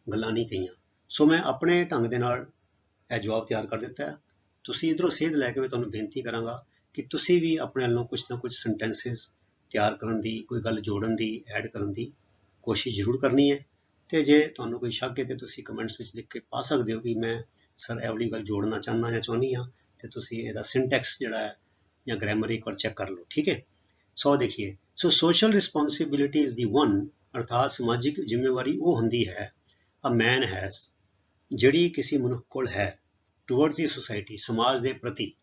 ਗੱਲਾਂ ਨਹੀਂ ਕਹੀਆਂ। ਸੋ ਮੈਂ ਆਪਣੇ ਢੰਗ ਦੇ ਨਾਲ ਇਹ ਜਵਾਬ ਤਿਆਰ ਕਰ ਦਿੱਤਾ ਹੈ। ਤੁਸੀਂ ਇੱਧਰੋਂ ਸੇਧ ਲੈ ਕੇ ਮੈਂ ਤੁਹਾਨੂੰ ਬੇਨਤੀ ਕਰਾਂਗਾ ਕਿ ਤੁਸੀਂ ਵੀ ਆਪਣੇ ਵੱਲੋਂ ਕੁਛ ਨਾ ਕੁਛ ਸੈਂਟੈਂਸਿਸ ਤਿਆਰ ਕਰਨ ਦੀ, ਕੋਈ ਗੱਲ ਜੋੜਨ ਦੀ, ਐਡ ਕਰਨ ਦੀ ਕੋਸ਼ਿਸ਼ ਜ਼ਰੂਰ ਕਰਨੀ ਹੈ। ਤੇ ਜੇ ਤੁਹਾਨੂੰ ਕੋਈ ਸ਼ੱਕ ਹੈ ਤੇ ਤੁਸੀਂ ਕਮੈਂਟਸ ਵਿੱਚ ਲਿਖ ਕੇ ਪਾ ਸਕਦੇ ਹੋ ਕਿ ਮੈਂ ਸਰ ਇਹ ਵਾਲੀ ਗੱਲ ਜੋੜਨਾ ਚਾਹੁੰਦਾ ਜਾਂ ਚਾਹੁੰਦੀ ਹਾਂ, ਤੇ ਤੁਸੀਂ ਇਹਦਾ ਸਿੰਟੈਕਸ ਜਿਹੜਾ ਹੈ ਜਾਂ ਗ੍ਰਾਮਰ ਇੱਕ ਵਾਰ ਚੈੱਕ ਕਰ ਲਓ, ਠੀਕ ਹੈ। ਸੋ ਦੇਖੀਏ, so social responsibility is the one, ਅਰਥਾਤ ਸਮਾਜਿਕ ਜ਼ਿੰਮੇਵਾਰੀ ਉਹ ਹੁੰਦੀ ਹੈ, ਅ ਮੈਨ ਹੈਜ਼, ਜਿਹੜੀ ਕਿਸੇ ਮਨੁੱਖ ਕੋਲ ਹੈ, ਟੂਵਰਡਸ ਦੀ ਸੋਸਾਇਟੀ, ਸਮਾਜ ਦੇ ਪ੍ਰਤੀ,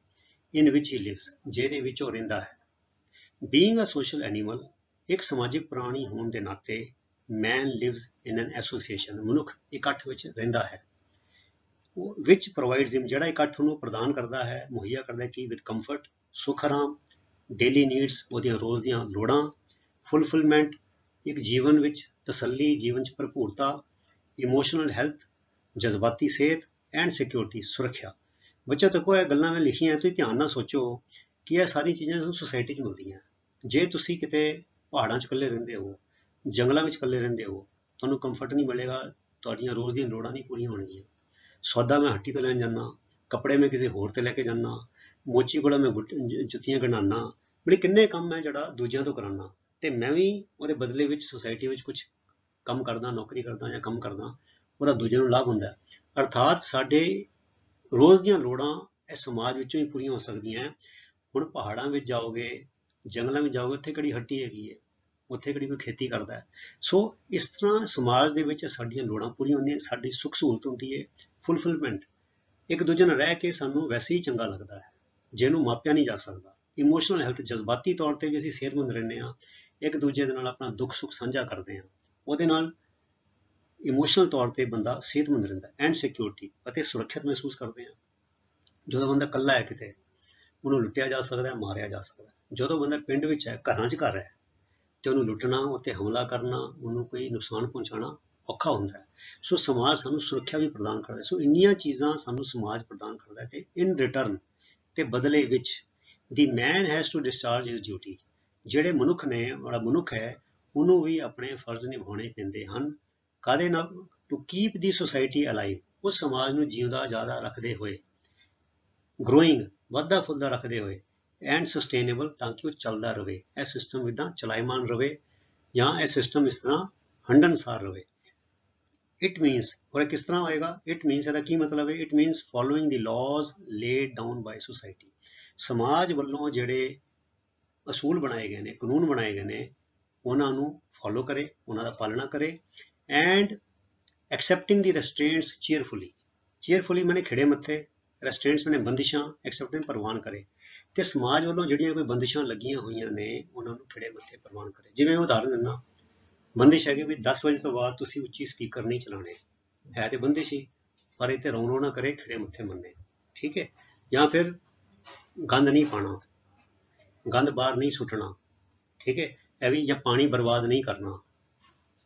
ਇਨ ਵਿਚ ਹੀ ਲਿਵਸ, ਜਿਹਦੇ ਵਿੱਚ ਉਹ ਰਹਿੰਦਾ ਹੈ। ਬੀਇੰਗ ਅ ਸੋਸ਼ਲ ਐਨੀਮਲ, ਇੱਕ ਸਮਾਜਿਕ ਪ੍ਰਾਣੀ ਹੋਣ ਦੇ ਨਾਤੇ, ਮੈਨ ਲਿਵਸ ਇਨ ਐਨ ਐਸੋਸੀਏਸ਼ਨ, ਮਨੁੱਖ ਇਕੱਠ ਵਿੱਚ ਰਹਿੰਦਾ ਹੈ। ਵਿਚ ਪ੍ਰੋਵਾਈਡਸ ਹਿਮ, ਜਿਹੜਾ ਇਕੱਠ ਨੂੰ ਪ੍ਰਦਾਨ ਕਰਦਾ ਹੈ, ਮੁਹੱਈਆ ਕਰਦਾ ਹੈ ਕਿ ਵਿਦ ਕੰਫਰਟ, ਸੁਖ ਆਰਾਮ, ਡੇਲੀ ਨੀਡਸ, ਉਹਦੀਆਂ ਰੋਜ਼ ਦੀਆਂ ਲੋੜਾਂ, ਫੁਲਫਿਲਮੈਂਟ, ਇੱਕ ਜੀਵਨ ਵਿੱਚ ਤਸੱਲੀ, ਜੀਵਨ 'ਚ ਭਰਪੂਰਤਾ, ਇਮੋਸ਼ਨਲ ਹੈਲਥ, ਜਜ਼ਬਾਤੀ ਸਿਹਤ, ਐਂਡ ਸਿਕਿਉਰਿਟੀ, ਸੁਰੱਖਿਆ। ਬੱਚਿਓ ਦੇਖੋ, ਇਹ ਗੱਲਾਂ ਮੈਂ ਲਿਖੀਆਂ, ਤੁਸੀਂ ਧਿਆਨ ਨਾਲ ਸੋਚੋ ਕਿ ਇਹ ਸਾਰੀ ਚੀਜ਼ਾਂ ਤੁਹਾਨੂੰ ਸੁਸਾਇਟੀ 'ਚ ਮਿਲਦੀਆਂ। ਜੇ ਤੁਸੀਂ ਕਿਤੇ ਪਹਾੜਾਂ 'ਚ ਇਕੱਲੇ ਰਹਿੰਦੇ ਹੋ, ਜੰਗਲਾਂ ਵਿੱਚ ਇਕੱਲੇ ਰਹਿੰਦੇ ਹੋ, ਤੁਹਾਨੂੰ ਕੰਫਰਟ ਨਹੀਂ ਮਿਲੇਗਾ, ਤੁਹਾਡੀਆਂ ਰੋਜ਼ ਦੀਆਂ ਲੋੜਾਂ ਨਹੀਂ ਪੂਰੀਆਂ ਹੋਣਗੀਆਂ। ਸੌਦਾ ਮੈਂ ਹੱਟੀ ਤੋਂ ਲੈਣ ਜਾਂਦਾ, ਕੱਪੜੇ ਮੈਂ ਕਿਸੇ ਹੋਰ ਤੇ ਲੈ ਕੇ ਜਾਂਦਾ, ਮੋਚੀ ਕੋਲੋਂ ਮੈਂ ਜੁੱਤੀਆਂ ਕਢਾਉਣਾ, ਬੜੇ ਕਿੰਨੇ ਕੰਮ ਮੈਂ ਜਿਹੜਾ ਦੂਜਿਆਂ ਤੋਂ ਕਰਾਉਣਾ, ਤੇ ਮੈਂ ਵੀ ਉਹਦੇ ਬਦਲੇ ਵਿੱਚ ਸੋਸਾਇਟੀ ਵਿੱਚ ਕੁਝ ਕੰਮ ਕਰਦਾ, ਨੌਕਰੀ ਕਰਦਾ ਜਾਂ ਕੰਮ ਕਰਦਾ, ਉਹਦਾ ਦੂਜਿਆਂ ਨੂੰ ਲਾਭ ਹੁੰਦਾ। ਅਰਥਾਤ ਸਾਡੇ ਰੋਜ਼ ਦੀਆਂ ਲੋੜਾਂ ਇਹ ਸਮਾਜ ਵਿੱਚੋਂ ਹੀ ਪੂਰੀਆਂ ਹੋ ਸਕਦੀਆਂ। ਹੁਣ ਪਹਾੜਾਂ ਵਿੱਚ ਜਾਓਗੇ, ਜੰਗਲਾਂ ਵਿੱਚ ਜਾਓਗੇ, ਉੱਥੇ ਕਿਹੜੀ ਹੱਟੀ ਹੈਗੀ ਹੈ, ਉੱਥੇ ਕਿਹੜੀ ਕੋਈ ਖੇਤੀ ਕਰਦਾ ਹੈ। ਸੋ ਇਸ ਤਰ੍ਹਾਂ ਸਮਾਜ ਦੇ ਵਿੱਚ ਸਾਡੀਆਂ ਲੋੜਾਂ ਪੂਰੀਆਂ ਹੁੰਦੀਆਂ, ਸਾਡੀ ਸੁੱਖ ਸਹੂਲਤ ਹੁੰਦੀ ਹੈ, ਫੁਲਫਿਲਮੈਂਟ। ਇੱਕ ਦੂਜੇ ਨਾਲ ਰਹਿ ਕੇ ਸਾਨੂੰ ਵੈਸੇ ਹੀ ਚੰਗਾ ਲੱਗਦਾ ਹੈ, ਜਿਹਨੂੰ ਮਾਪਿਆ ਨਹੀਂ ਜਾ ਸਕਦਾ। ਇਮੋਸ਼ਨਲ ਹੈਲਥ, ਜਜ਼ਬਾਤੀ ਤੌਰ ਤੇ ਵੀ ਅਸੀਂ ਸਿਹਤਮੰਦ ਰਹਿੰਦੇ ਹਾਂ, ਇੱਕ ਦੂਜੇ ਦੇ ਨਾਲ ਆਪਣਾ ਦੁੱਖ ਸੁੱਖ ਸਾਂਝਾ ਕਰਦੇ ਹਾਂ, ਉਹਦੇ ਨਾਲ ਇਮੋਸ਼ਨਲ ਤੌਰ ਤੇ ਬੰਦਾ ਸਿਹਤਮੰਦ ਰਹਿੰਦਾ। ਐਂਡ ਸਿਕਿਉਰਿਟੀ, ਅਤੇ ਸੁਰੱਖਿਅਤ ਮਹਿਸੂਸ ਕਰਦੇ ਹਾਂ। ਜਦੋਂ ਬੰਦਾ ਇਕੱਲਾ ਹੈ ਕਿਤੇ, ਉਹਨੂੰ ਲੁੱਟਿਆ ਜਾ ਸਕਦਾ, ਮਾਰਿਆ ਜਾ ਸਕਦਾ। ਜਦੋਂ ਬੰਦਾ ਪਿੰਡ ਵਿੱਚ ਹੈ, ਘਰਾਂ 'ਚ ਘਰ ਹੈ, ਤੇ ਉਹਨੂੰ ਲੁੱਟਣਾ, ਉੱਤੇ ਹਮਲਾ ਕਰਨਾ, ਉਹਨੂੰ ਕੋਈ ਨੁਕਸਾਨ ਪਹੁੰਚਾਉਣਾ ਔਖਾ ਹੁੰਦਾ ਹੈ। ਸੋ ਸਮਾਜ ਸਾਨੂੰ ਸੁਰੱਖਿਆ ਵੀ ਪ੍ਰਦਾਨ ਕਰਦਾ। ਸੋ ਇੰਨੀਆਂ ਚੀਜ਼ਾਂ ਸਾਨੂੰ ਸਮਾਜ ਪ੍ਰਦਾਨ ਕਰਦਾ, ਤੇ ਇਨ ਰਿਟਰਨ, ਤੇ ਬਦਲੇ ਵਿੱਚ, the man has to discharge his duty, ਜਿਹੜੇ ਮਨੁੱਖ ਨੇ, ਜਿਹੜਾ ਮਨੁੱਖ ਹੈ, ਉਹਨੂੰ ਵੀ ਆਪਣੇ ਫਰਜ਼ ਨਿਭਾਉਣੇ ਪੈਂਦੇ ਹਨ। ਕਾਹਦੇ ਨਾਲ? To keep the society alive, ਉਸ ਸਮਾਜ ਨੂੰ ਜਿਉਂਦਾ ਜ਼ਿਆਦਾ ਰੱਖਦੇ ਹੋਏ, ਗਰੋਇੰਗ, ਵੱਧਦਾ ਫੁੱਲਦਾ ਰੱਖਦੇ ਹੋਏ, ਐਂਡ ਸਸਟੇਨੇਬਲ, ਤਾਂ ਕਿ ਉਹ ਚੱਲਦਾ ਰਹੇ, ਇਹ ਸਿਸਟਮ ਇੱਦਾਂ ਚਲਾਇਮਾਨ ਰਹੇ, ਜਾਂ ਇਹ ਸਿਸਟਮ ਇਸ ਤਰ੍ਹਾਂ ਹੰਢਣਸਾਰ ਰਹੇ। ਇਟ ਮੀਨਸ, ਔਰ ਕਿਸ ਤਰ੍ਹਾਂ ਹੋਏਗਾ? ਇਟ ਮੀਨਸ ਇਹਦਾ ਕੀ ਮਤਲਬ ਹੈ? It means following the ਲਾਜ਼ laid down by society. ਸਮਾਜ ਵੱਲੋਂ ਜਿਹੜੇ ਅਸੂਲ ਬਣਾਏ ਗਏ ਨੇ, ਕਾਨੂੰਨ ਬਣਾਏ ਗਏ ਨੇ, ਉਹਨਾਂ ਨੂੰ ਫੋਲੋ ਕਰੇ, ਉਹਨਾਂ ਦਾ ਪਾਲਣਾ ਕਰੇ। ਐਂਡ ਐਕਸੈਪਟਿੰਗ ਦੀ ਰੈਸਟ੍ਰੇਂਟਸ ਚੇਅਰਫੁਲੀ। ਚੇਅਰਫੁਲੀ ਮੈਨੇ ਖਿੜੇ ਮੱਥੇ, ਰੈਸਟ੍ਰੇਂਟਸ ਮੈਨੇ ਬੰਦਿਸ਼ਾਂ, ਐਕਸੈਪਟਿੰਗ ਪ੍ਰਵਾਨ ਕਰੇ। ਤੇ ਸਮਾਜ ਵੱਲੋਂ ਜਿਹੜੀਆਂ ਕੋਈ ਬੰਦਿਸ਼ਾਂ ਲੱਗੀਆਂ ਹੋਈਆਂ ਨੇ ਉਹਨਾਂ ਨੂੰ ਖਿੜੇ ਮੱਥੇ ਪ੍ਰਵਾਨ ਕਰੇ। ਜਿਵੇਂ ਮੈਂ ਉਦਾਹਰਨ ਦਿੰਦਾ, ਬੰਦਿਸ਼ ਹੈ ਕਿ ਵੀ 10 ਵਜੇ ਤੋਂ ਬਾਅਦ ਤੁਸੀਂ ਉੱਚੀ ਸਪੀਕਰ ਨਹੀਂ ਚਲਾਉਣੇ, ਹੈ ਤੇ ਬੰਦਿਸ਼ ਹੀ, ਪਰ ਇੱਥੇ ਰੌਣੋ ਨਾ ਕਰੇ, ਖਿੜੇ ਮੱਥੇ ਮੰਨੇ, ਠੀਕ ਹੈ। ਜਾਂ ਫਿਰ ਗੰਦ ਨਹੀਂ ਪਾਣਾ, ਗੰਦ ਬਾਹਰ ਨਹੀਂ ਸੁੱਟਣਾ, ਠੀਕ ਹੈ, ਇਹ ਵੀ। ਜਾਂ ਪਾਣੀ ਬਰਬਾਦ ਨਹੀਂ ਕਰਨਾ,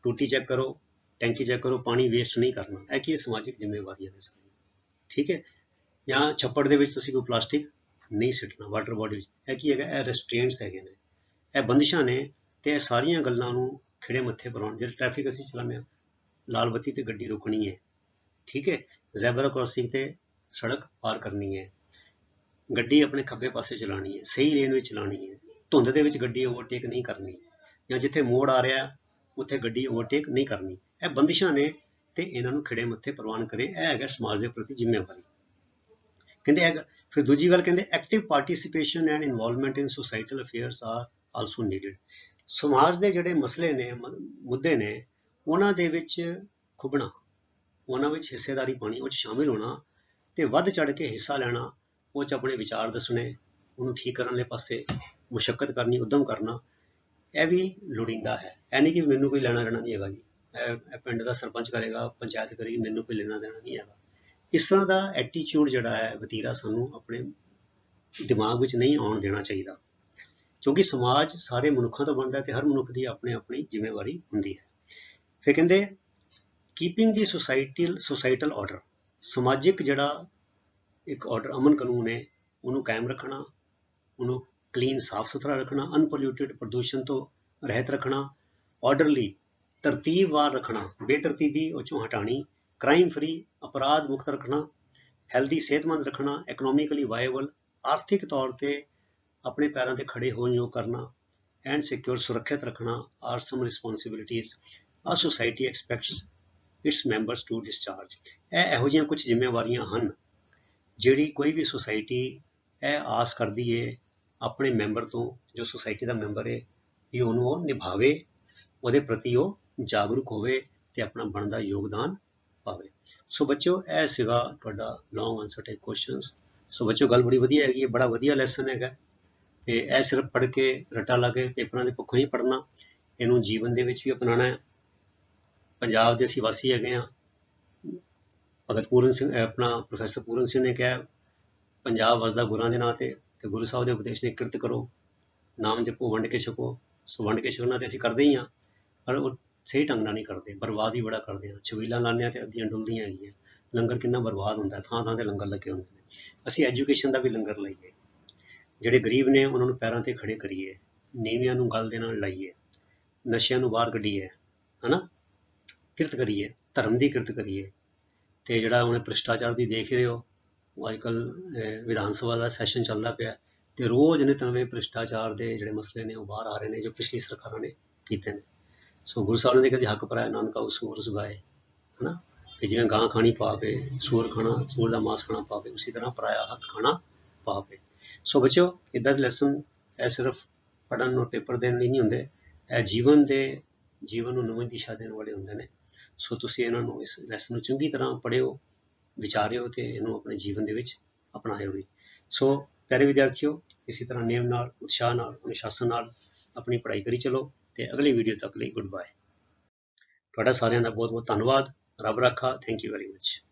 ਟੂਟੀ ਚੈੱਕ ਕਰੋ, ਟੈਂਕੀ ਚੈੱਕ ਕਰੋ, ਪਾਣੀ ਵੇਸਟ ਨਹੀਂ ਕਰਨਾ। ਇਹ ਕੀ ਸਮਾਜਿਕ ਜ਼ਿੰਮੇਵਾਰੀਆਂ ਨੇ ਸਾਰੀਆਂ, ਠੀਕ ਹੈ। ਜਾਂ ਛੱਪੜ ਦੇ ਵਿੱਚ ਤੁਸੀਂ ਕੋਈ ਪਲਾਸਟਿਕ ਨਹੀਂ ਸਿੱਟਣਾ, ਵਾਟਰ ਬੋਡੀ ਵਿੱਚ, ਇਹ ਕੀ ਹੈਗਾ? ਇਹ ਰੈਸਟ੍ਰੇਂਟਸ ਹੈਗੇ ਨੇ, ਇਹ ਬੰਦਿਸ਼ਾਂ ਨੇ। ਤੇ ਇਹ ਸਾਰੀਆਂ ਗੱਲਾਂ ਨੂੰ ਖਿੜੇ ਮੱਥੇ ਪ੍ਰਵਾਨ। ਜਿਹੜੇ ਟ੍ਰੈਫਿਕ ਅਸੀਂ ਚਲਾਉਂਦੇ ਹਾਂ, ਲਾਲ ਬੱਤੀ ਤੇ ਗੱਡੀ ਰੋਕਣੀ ਹੈ, ਠੀਕ ਹੈ, ਜ਼ੈਬਰਾ ਕ੍ਰਾਸਿੰਗ ਤੇ ਸੜਕ ਪਾਰ ਕਰਨੀ ਹੈ, ਗੱਡੀ ਆਪਣੇ ਖੱਬੇ ਪਾਸੇ ਚਲਾਉਣੀ ਹੈ, ਸਹੀ ਲੇਨ ਵਿੱਚ ਚਲਾਉਣੀ ਹੈ, ਧੁੰਦ ਦੇ ਵਿੱਚ ਗੱਡੀ ਓਵਰਟੇਕ ਨਹੀਂ ਕਰਨੀ, ਜਾਂ ਜਿੱਥੇ ਮੋੜ ਆ ਰਿਹਾ ਉੱਥੇ ਗੱਡੀ ਓਵਰਟੇਕ ਨਹੀਂ ਕਰਨੀ। ਇਹ ਬੰਦਿਸ਼ਾਂ ਨੇ ਤੇ ਇਹਨਾਂ ਨੂੰ ਖਿੜੇ ਮੱਥੇ ਪ੍ਰਵਾਨ ਕਰੇ। ਇਹ ਹੈਗਾ ਸਮਾਜ ਦੇ ਪ੍ਰਤੀ ਜ਼ਿੰਮੇਵਾਰੀ। ਕਹਿੰਦੇ ਫਿਰ ਦੂਜੀ ਗੱਲ ਕਹਿੰਦੇ active participation and involvement in societal affairs are also needed. ਸਮਾਜ ਦੇ ਜਿਹੜੇ ਮਸਲੇ ਨੇ, ਮੁੱਦੇ ਨੇ, ਉਹਨਾਂ ਦੇ ਵਿੱਚ ਖੁੱਭਣਾ, ਉਹਨਾਂ ਵਿੱਚ ਹਿੱਸੇਦਾਰੀ ਪਾਣੀ, ਉਹ 'ਚ ਸ਼ਾਮਿਲ ਹੋਣਾ ਤੇ ਵੱਧ ਚੜ੍ਹ ਕੇ ਹਿੱਸਾ ਲੈਣਾ, ਉਹ 'ਚ ਆਪਣੇ ਵਿਚਾਰ ਦੱਸਣੇ, ਉਹਨੂੰ ਠੀਕ ਕਰਨ ਦੇ ਪਾਸੇ ਮੁਸ਼ੱਕਤ ਕਰਨੀ, ਉੱਦਮ ਕਰਨਾ, ਇਹ ਵੀ ਲੋੜੀਂਦਾ ਹੈ। ਇਹ ਨਹੀਂ ਕਿ ਮੈਨੂੰ ਕੋਈ ਲੈਣਾ ਦੇਣਾ ਨਹੀਂ ਹੈਗਾ ਜੀ, ਇਹ ਪਿੰਡ ਦਾ ਸਰਪੰਚ ਕਰੇਗਾ, ਪੰਚਾਇਤ ਕਰੇਗੀ, ਮੈਨੂੰ ਕੋਈ ਲੈਣਾ ਦੇਣਾ ਨਹੀਂ ਹੈਗਾ। ਇਸ ਤਰ੍ਹਾਂ ਦਾ ਐਟੀਟਿਊਡ ਜਿਹੜਾ ਹੈ, ਵਤੀਰਾ, ਸਾਨੂੰ ਆਪਣੇ ਦਿਮਾਗ ਵਿੱਚ ਨਹੀਂ ਆਉਣ ਦੇਣਾ ਚਾਹੀਦਾ, ਕਿਉਂਕਿ ਸਮਾਜ ਸਾਰੇ ਮਨੁੱਖਾਂ ਤੋਂ ਬਣਦਾ ਤੇ ਹਰ ਮਨੁੱਖ ਦੀ ਆਪਣੀ ਆਪਣੀ ਜ਼ਿੰਮੇਵਾਰੀ ਹੁੰਦੀ ਹੈ। ਫਿਰ ਕਹਿੰਦੇ ਕੀਪਿੰਗ ਦੀ ਸੋਸਾਇਟਲ ਆਰਡਰ, ਸਮਾਜਿਕ ਜਿਹੜਾ ਇੱਕ ਆਰਡਰ, ਅਮਨ ਕਾਨੂੰਨ ਹੈ, ਉਹਨੂੰ ਕਾਇਮ ਰੱਖਣਾ, ਉਹਨੂੰ ਕਲੀਨ, ਸਾਫ ਸੁਥਰਾ ਰੱਖਣਾ, ਅਨਪੋਲਿਊਟਿਡ, ਪ੍ਰਦੂਸ਼ਣ ਤੋਂ ਰਹਿਤ ਰੱਖਣਾ, ਆਰਡਰਲੀ, ਤਰਤੀਬਵਾਰ ਰੱਖਣਾ, ਬੇਤਰਤੀਬੀ ਉਹ 'ਚੋਂ ਹਟਾਣੀ, ਕ੍ਰਾਈਮ ਫਰੀ, ਅਪਰਾਧ ਮੁਕਤ ਰੱਖਣਾ, ਹੈਲਦੀ, ਸਿਹਤਮੰਦ ਰੱਖਣਾ, ਇਕਨੋਮਿਕਲੀ ਵਾਇਬਲ, ਆਰਥਿਕ ਤੌਰ ਤੇ ਆਪਣੇ ਪੈਰਾਂ ਤੇ ਖੜੇ ਹੋਣ ਯੋਗ ਕਰਨਾ, ਐਂਡ ਸਿਕਿਉਰ, ਸੁਰੱਖਿਅਤ ਰੱਖਣਾ are some responsibilities a society expects its members to discharge. ਇਹ ਇਹੋ ਜਿਹੀਆਂ ਕੁਝ ਜ਼ਿੰਮੇਵਾਰੀਆਂ ਹਨ ਜਿਹੜੀ ਕੋਈ ਵੀ ਸੁਸਾਇਟੀ ਇਹ ਆਸ ਕਰਦੀ ਹੈ ਆਪਣੇ ਮੈਂਬਰ ਤੋਂ, ਜੋ ਸੁਸਾਇਟੀ ਦਾ ਮੈਂਬਰ ਹੈ, ਕਿ ਉਹਨੂੰ ਉਹ ਨਿਭਾਵੇ, ਉਹਦੇ ਪ੍ਰਤੀ ਉਹ ਜਾਗਰੂਕ ਹੋਵੇ ਤੇ ਆਪਣਾ ਬਣਦਾ ਯੋਗਦਾਨ ਪਾਵੇ। ਸੋ ਬੱਚਿਓ, ਇਹ ਸੀਗਾ ਤੁਹਾਡਾ ਲੌਂਗ ਆਨਸਰ ਟਾਈਪ ਕੁਐਸਚਨਸ। ਸੋ ਬੱਚਿਓ, ਗੱਲ ਬੜੀ ਵਧੀਆ ਹੈਗੀ ਹੈ, ਬੜਾ ਵਧੀਆ ਲੈਸਨ ਹੈਗਾ, ਤੇ ਇਹ ਸਿਰਫ ਪੜ੍ਹ ਕੇ ਰੱਟਾ ਲਾ ਕੇ ਪੇਪਰਾਂ ਦੇ ਭੁੱਖੋਂ ਨਹੀਂ ਪੜ੍ਹਨਾ, ਇਹਨੂੰ ਜੀਵਨ ਦੇ ਵਿੱਚ ਵੀ ਅਪਣਾਉਣਾ ਹੈ। ਪੰਜਾਬ ਦੇ ਅਸੀਂ ਵਾਸੀ ਹੈਗੇ ਹਾਂ। ਭਗਤ ਪੂਰਨ ਸਿੰਘ, ਆਪਣਾ ਪ੍ਰੋਫੈਸਰ ਪੂਰਨ ਸਿੰਘ ਨੇ ਕਿਹਾ, ਪੰਜਾਬ ਵਸਦਾ ਗੁਰਾਂ ਦੇ ਨਾਂ ਤੇ ਗੁਰੂ ਸਾਹਿਬ ਦੇ ਉਪਦੇਸ਼ ਨੇ, ਕਿਰਤ ਕਰੋ, ਨਾਮ ਜਪੋ, ਵੰਡ ਕੇ ਛਕੋ। ਸੋ ਵੰਡ ਕੇ ਛਕਣਾ ਤੇ ਅਸੀਂ ਕਰਦੇ ਹੀ ਹਾਂ, ਪਰ ਉਹ ਸਹੀ ਢੰਗ ਨਾਲ ਨਹੀਂ ਕਰਦੇ, ਬਰਬਾਦ ਹੀ ਬੜਾ ਕਰਦੇ ਹਾਂ। ਛਬੀਲਾਂ ਲਾਉਂਦੇ ਹਾਂ ਤੇ ਅੱਧੀਆਂ ਡੁੱਲਦੀਆਂ ਹੈਗੀਆਂ, ਲੰਗਰ ਕਿੰਨਾ ਬਰਬਾਦ ਹੁੰਦਾ, ਥਾਂ ਥਾਂ ਤੇ ਲੰਗਰ ਲੱਗੇ ਹੁੰਦੇ ਨੇ। ਅਸੀਂ ਐਜੂਕੇਸ਼ਨ ਦਾ ਵੀ ਲੰਗਰ ਲਾਈਏ, ਜਿਹੜੇ ਗਰੀਬ ਨੇ ਉਹਨਾਂ ਨੂੰ ਪੈਰਾਂ ਤੇ ਖੜੇ ਕਰੀਏ, ਨੀਵਿਆਂ ਨੂੰ ਗਲ ਦੇ ਨਾਲ ਲਾਈਏ, ਨਸ਼ਿਆਂ ਨੂੰ ਬਾਹਰ ਕੱਢੀਏ, ਹਨਾ, ਕਿਰਤ ਕਰੀਏ, ਧਰਮ ਦੀ ਕਿਰਤ ਕਰੀਏ। ਤੇ ਜਿਹੜਾ ਹੁਣ ਭ੍ਰਿਸ਼ਟਾਚਾਰ ਦੀ ਦੇਖ ਰਹੇ ਹੋ, ਉਹ ਅੱਜ ਕੱਲ੍ਹ ਵਿਧਾਨ ਸਭਾ ਦਾ ਸੈਸ਼ਨ ਚੱਲਦਾ ਪਿਆ, ਤੇ ਰੋਜ਼ ਨਿਤ ਨਵੇਂ ਭ੍ਰਿਸ਼ਟਾਚਾਰ ਦੇ ਜਿਹੜੇ ਮਸਲੇ ਨੇ ਉਹ ਬਾਹਰ ਆ ਰਹੇ ਨੇ, ਜੋ ਪਿਛਲੀ ਸਰਕਾਰਾਂ ਨੇ ਕੀਤੇ ਨੇ। ਸੋ ਗੁਰੂ ਸਾਹਿਬ ਨੇ ਕਦੇ ਹੱਕ ਪਰਾਇਆ ਨਾਨਕਾ ਉਹ ਸੂਰ ਸੁਗਾਏ, ਹਨਾ, ਕਿ ਜਿਵੇਂ ਗਾਂ ਖਾਣੀ ਪਾਪ ਹੈ, ਸੂਰ ਦਾ ਮਾਸ ਖਾਣਾ ਪਾਪ ਹੈ, ਉਸੇ ਤਰ੍ਹਾਂ ਪਰਾਇਆ ਹੱਕ ਖਾਣਾ ਪਾਪ ਹੈ। ਸੋ ਬੱਚਿਓ, ਇੱਦਾਂ ਦੇ ਲੈਸਨ ਇਹ ਸਿਰਫ ਪੜ੍ਹਨ ਔਰ ਪੇਪਰ ਦੇਣ ਲਈ ਨਹੀਂ ਹੁੰਦੇ, ਇਹ ਜੀਵਨ ਨੂੰ ਨਵੀਂ ਦਿਸ਼ਾ ਦੇਣ ਵਾਲੇ ਹੁੰਦੇ ਨੇ। ਸੋ ਤੁਸੀਂ ਇਹਨਾਂ ਨੂੰ, ਇਸ ਲੈਸਨ ਨੂੰ ਚੰਗੀ ਤਰ੍ਹਾਂ ਪੜ੍ਹਿਓ, ਵਿਚਾਰਿਓ ਤੇ ਇਹਨੂੰ ਆਪਣੇ ਜੀਵਨ ਦੇ ਵਿੱਚ ਅਪਣਾਇਓ ਵੀ। ਸੋ ਪਿਆਰੇ ਵਿਦਿਆਰਥੀਓ, ਇਸੇ ਤਰ੍ਹਾਂ ਨੇਮ ਨਾਲ, ਉਤਸ਼ਾਹ ਨਾਲ, ਅਨੁਸ਼ਾਸਨ ਨਾਲ ਆਪਣੀ ਪੜ੍ਹਾਈ ਕਰੀ ਚਲੋ, ਤੇ ਅਗਲੀ ਵੀਡੀਓ ਤੱਕ ਲਈ ਗੁੱਡ ਬਾਏ। ਤੁਹਾਡਾ ਸਾਰਿਆਂ ਦਾ ਬਹੁਤ ਬਹੁਤ ਧੰਨਵਾਦ। ਰੱਬ ਰਾਖਾ। Thank you very much.